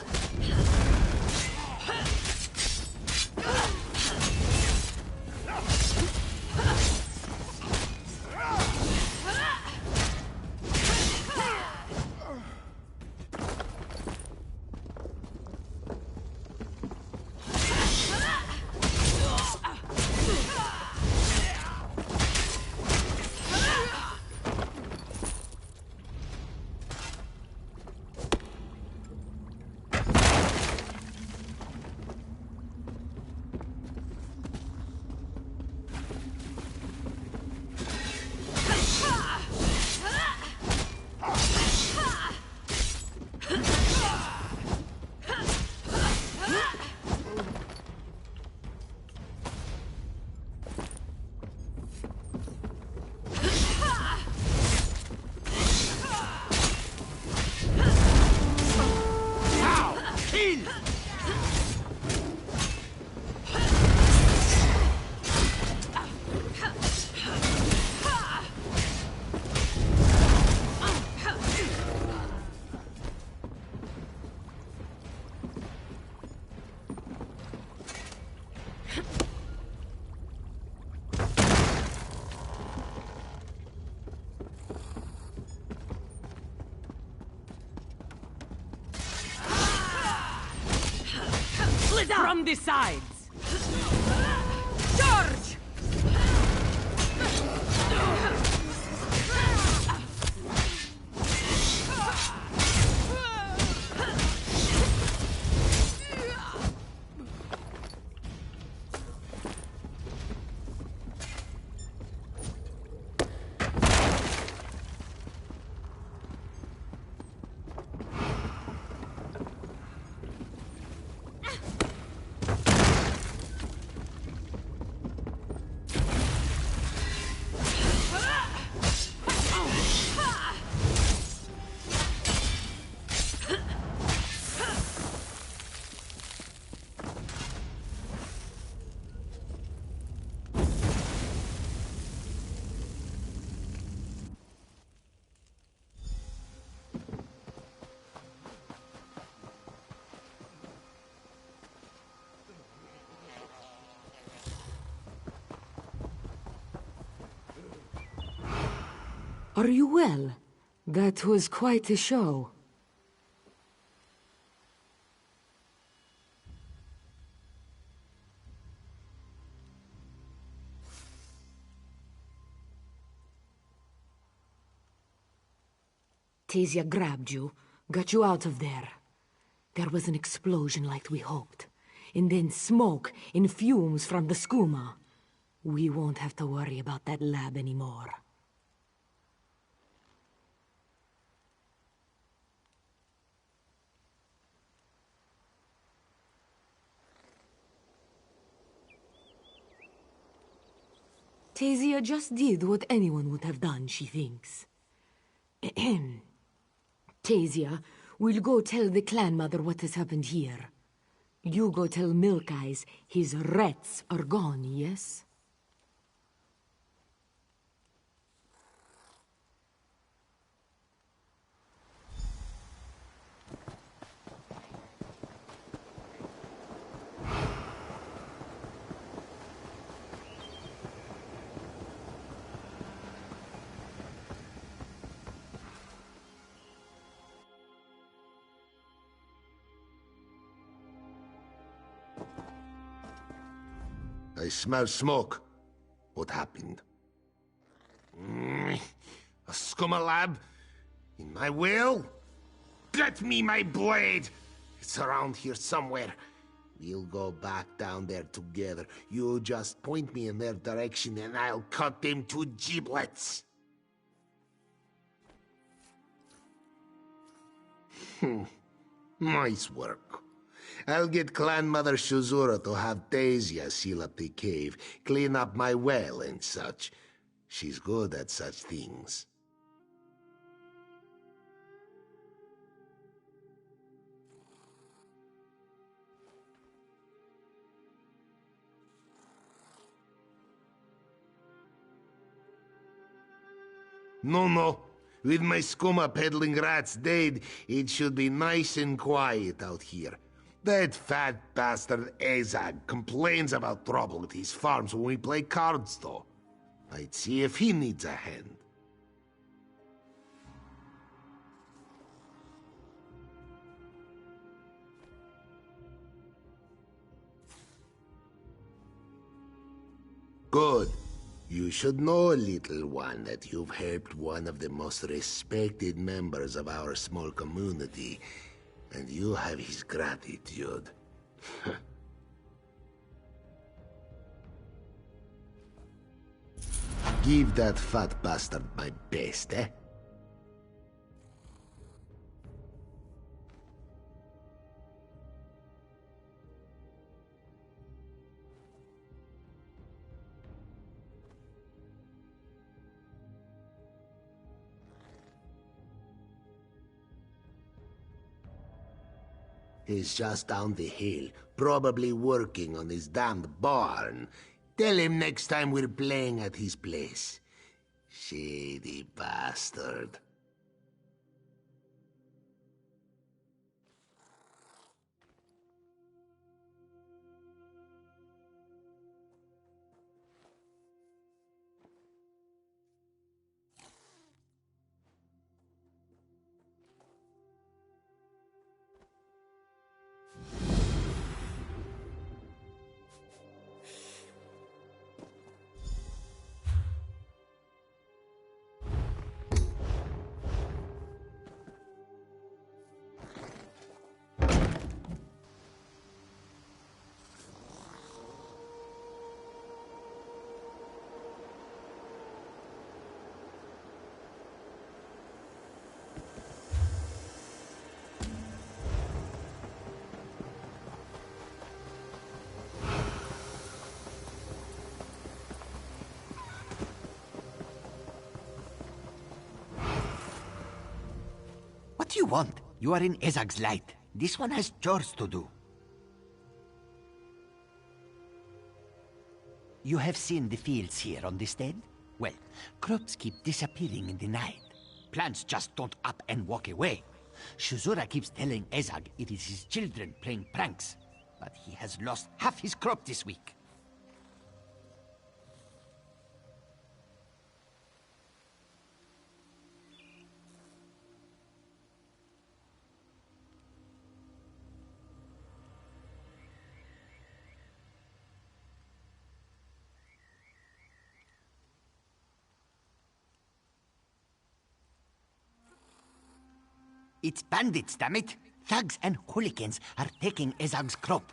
From the sides! Charge! Are you well? That was quite a show. Tasia grabbed you, got you out of there. There was an explosion like we hoped. And then smoke and fumes from the skooma. We won't have to worry about that lab anymore. Tasia just did what anyone would have done, she thinks. Tasia, we'll go tell the clan mother what has happened here. You go tell Milk Eyes his rats are gone, yes? I smell smoke. What happened? A skooma lab? In my will? Get me my blade! It's around here somewhere. We'll go back down there together. You just point me in their direction and I'll cut them to giblets. Nice work. I'll get Clan Mother Shuzura to have Tasia seal up the cave, clean up my well and such. She's good at such things. No. With my skooma peddling rats dead, it should be nice and quiet out here. That fat bastard Azag complains about trouble with his farms when we play cards, though. I'd see if he needs a hand. Good. You should know, little one, that you've helped one of the most respected members of our small community, and you have his gratitude. Give that fat bastard my best, eh? He's just down the hill, probably working on his damned barn. Tell him next time we're playing at his place. Shady bastard. What do you want? You are in Ezag's light. This one has chores to do. You have seen the fields here on the stead? Well, crops keep disappearing in the night. Plants just don't up and walk away. Shuzura keeps telling Ezag it is his children playing pranks, but he has lost half his crop this week. It's bandits, damn it! Thugs and hooligans are taking Ezag's crop.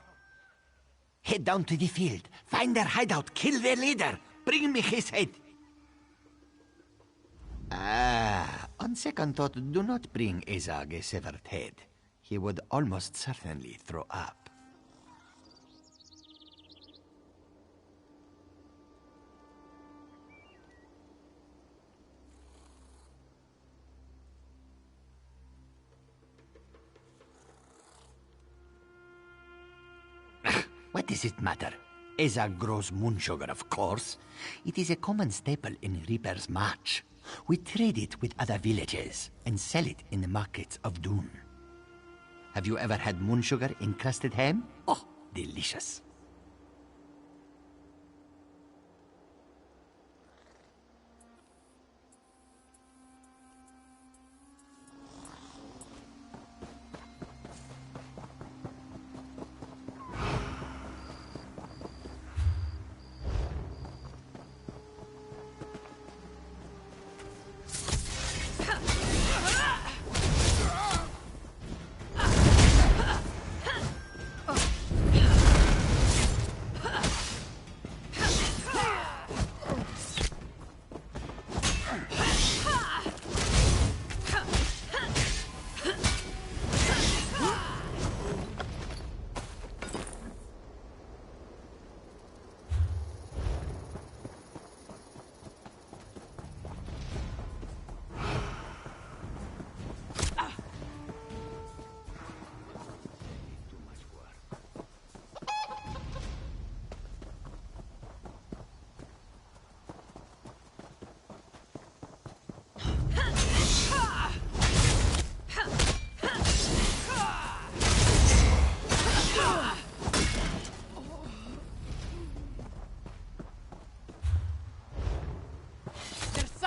Head down to the field, find their hideout, kill their leader, bring me his head. On second thought, do not bring Ezag a severed head. He would almost certainly throw up. What does it matter? Ezag grows moon sugar, of course. It is a common staple in Reaper's March. We trade it with other villages and sell it in the markets of Dune. Have you ever had moon sugar encrusted ham? Oh, delicious.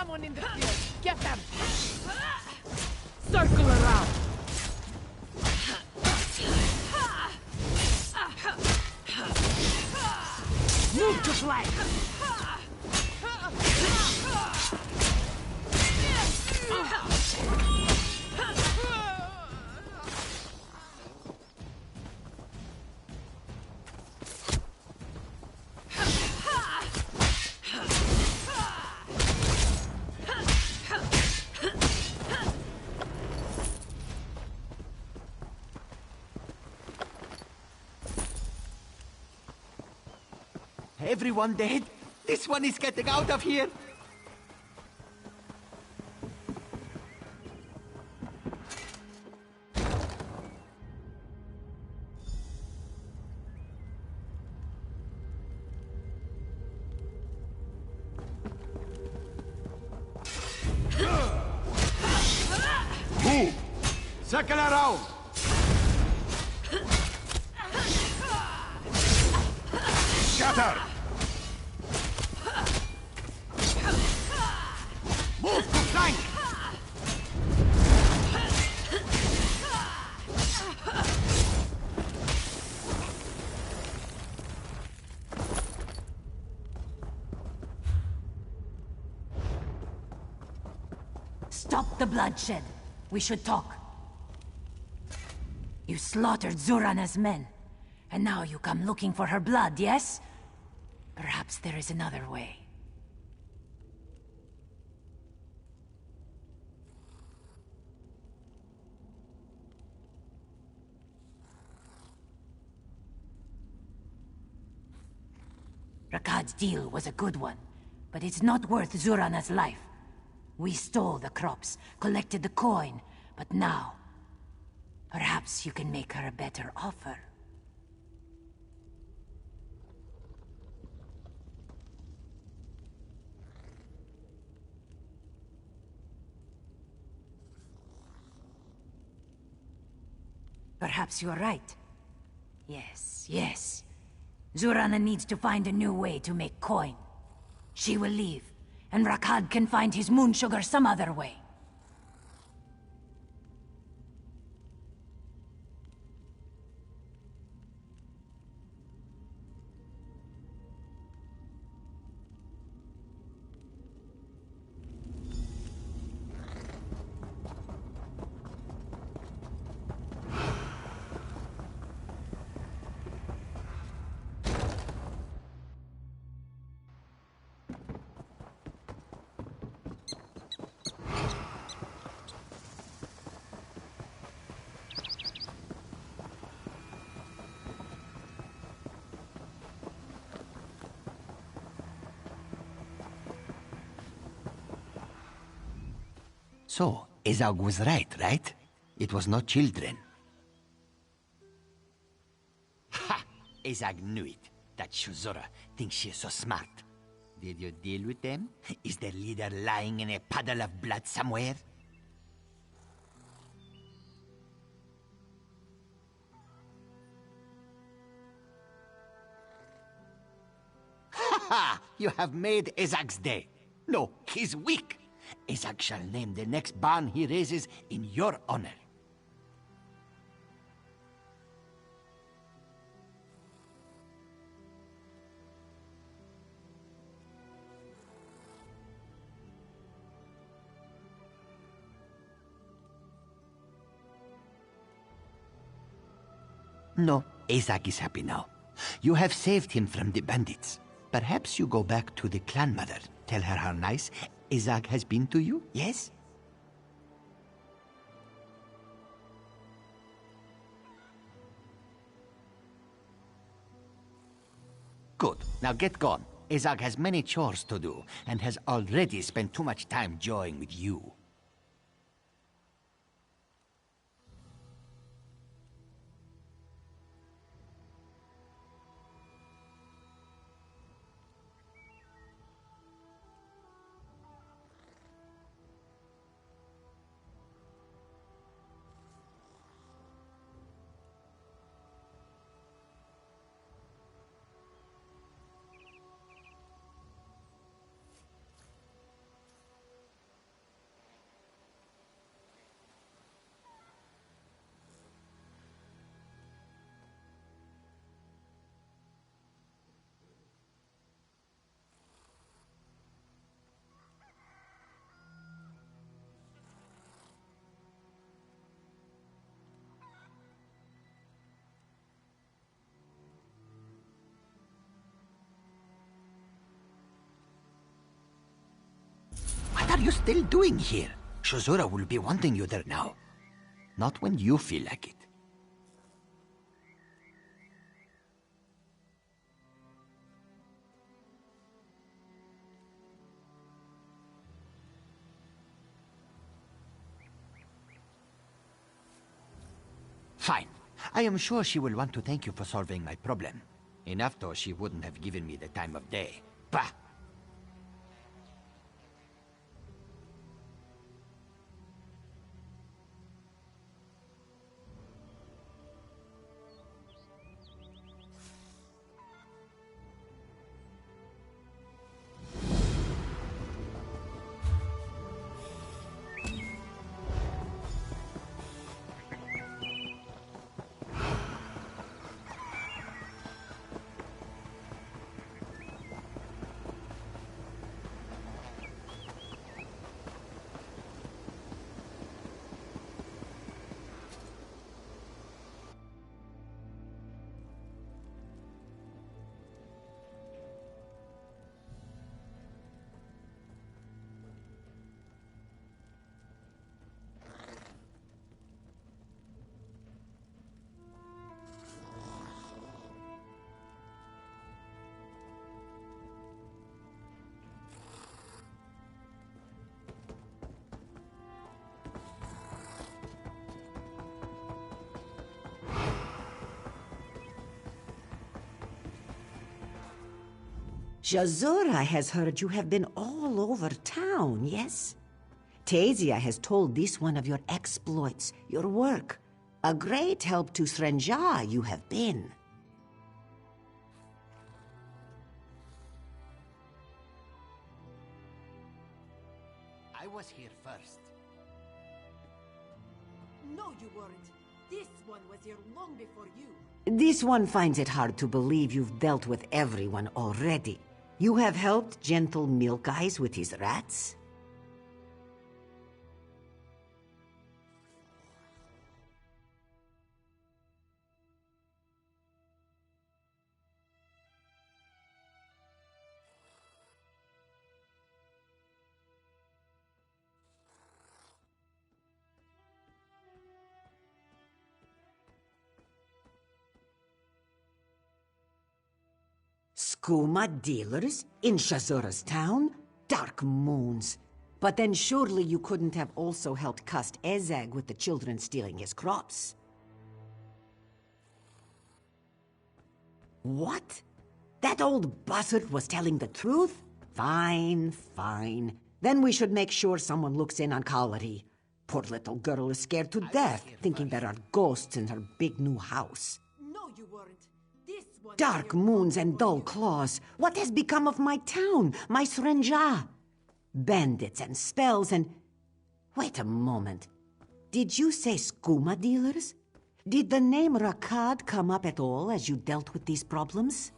Someone in the field! Get them! Circle around! Move to flank! Everyone dead? This one is getting out of here! Move! Second around! Scatter! Move to flank! Stop the bloodshed. We should talk. You slaughtered Zurana's men, and now you come looking for her blood, yes? Perhaps there is another way. Rakad's deal was a good one, but it's not worth Zurana's life. We stole the crops, collected the coin, but now... perhaps you can make her a better offer. Perhaps you're right. Yes. Zurana needs to find a new way to make coin. She will leave, and Rakad can find his moon sugar some other way. So, Ezag was right? It was not children. Ha! Ezag knew it. That Shuzora thinks she is so smart. Did you deal with them? Is their leader lying in a puddle of blood somewhere? Ha ha! You have made Ezag's day. No, he's weak. Ezag shall name the next barn he raises in your honor. No, Ezag is happy now. You have saved him from the bandits. Perhaps you go back to the clan mother. Tell her how nice Ezag has been to you, yes? Good. Now get gone. Ezag has many chores to do, and has already spent too much time joying with you. are you still doing here? Shazura will be wanting you there now. Not when you feel like it. Fine. I am sure she will want to thank you for solving my problem. Enough though she wouldn't have given me the time of day. Bah! Shazura has heard you have been all over town, yes? Tasia has told this one of your exploits, your work. A great help to Srenja you have been. I was here first. No, you weren't. This one was here long before you. This one finds it hard to believe you've dealt with everyone already. You have helped Gentle Milk Eyes with his rats? Skooma dealers in Shazura's town? Dark moons. But then surely you couldn't have also helped cust Ezag with the children stealing his crops. What? That old buzzard was telling the truth? Fine, fine. Then we should make sure someone looks in on Kalari. Poor little girl is scared to death, thinking there are ghosts in her big new house. No, you weren't. Dark moons and dull claws. What has become of my town, my Srenja? Bandits and spells and... Wait a moment. Did you say skooma dealers? Did the name Rakad come up at all as you dealt with these problems?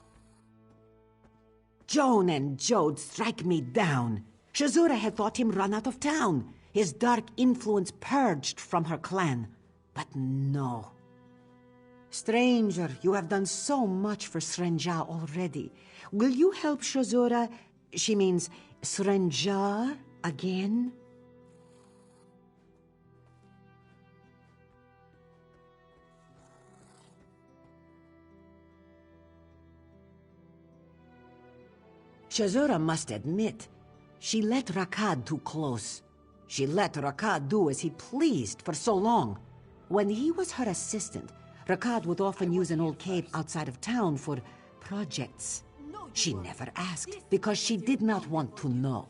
Joan and Jode strike me down. Shazura had thought him run out of town, his dark influence purged from her clan. But no. Stranger, you have done so much for Srenja already. Will you help Shazura, she means Srenja, again? Shazura must admit, she let Rakad too close. She let Rakad do as he pleased for so long. When he was her assistant, Rakad would often use an old cave outside of town for projects. She never asked because she did not want to know.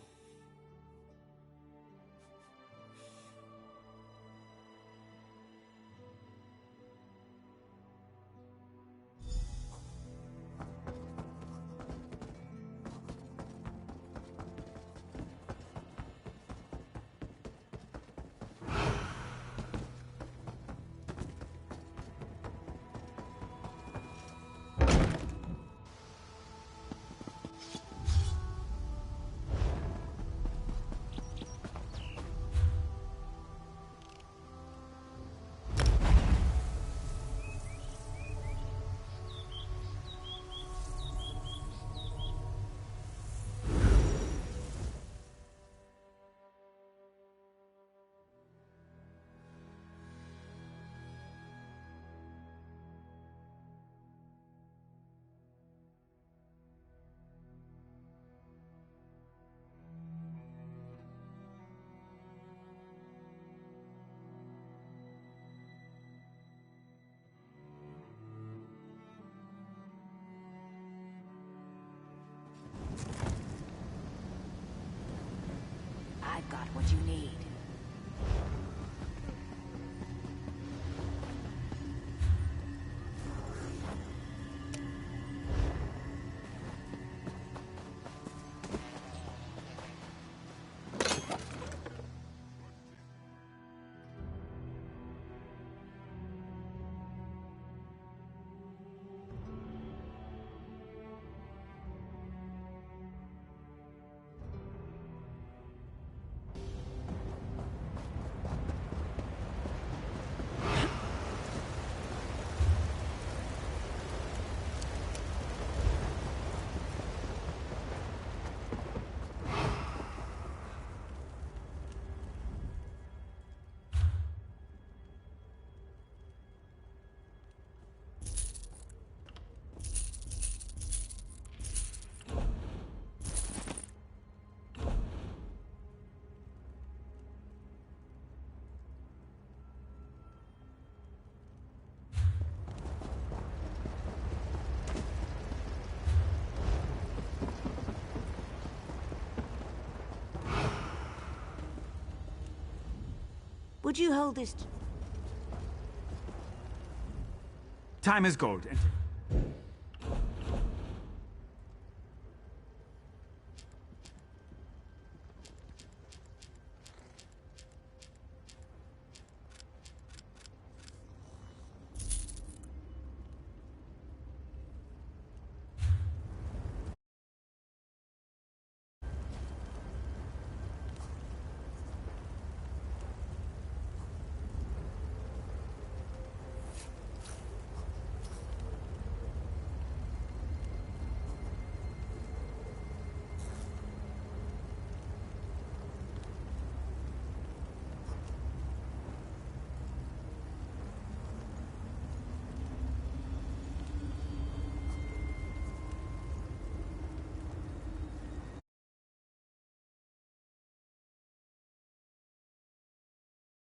got what you need. Would you hold this? Time is gold.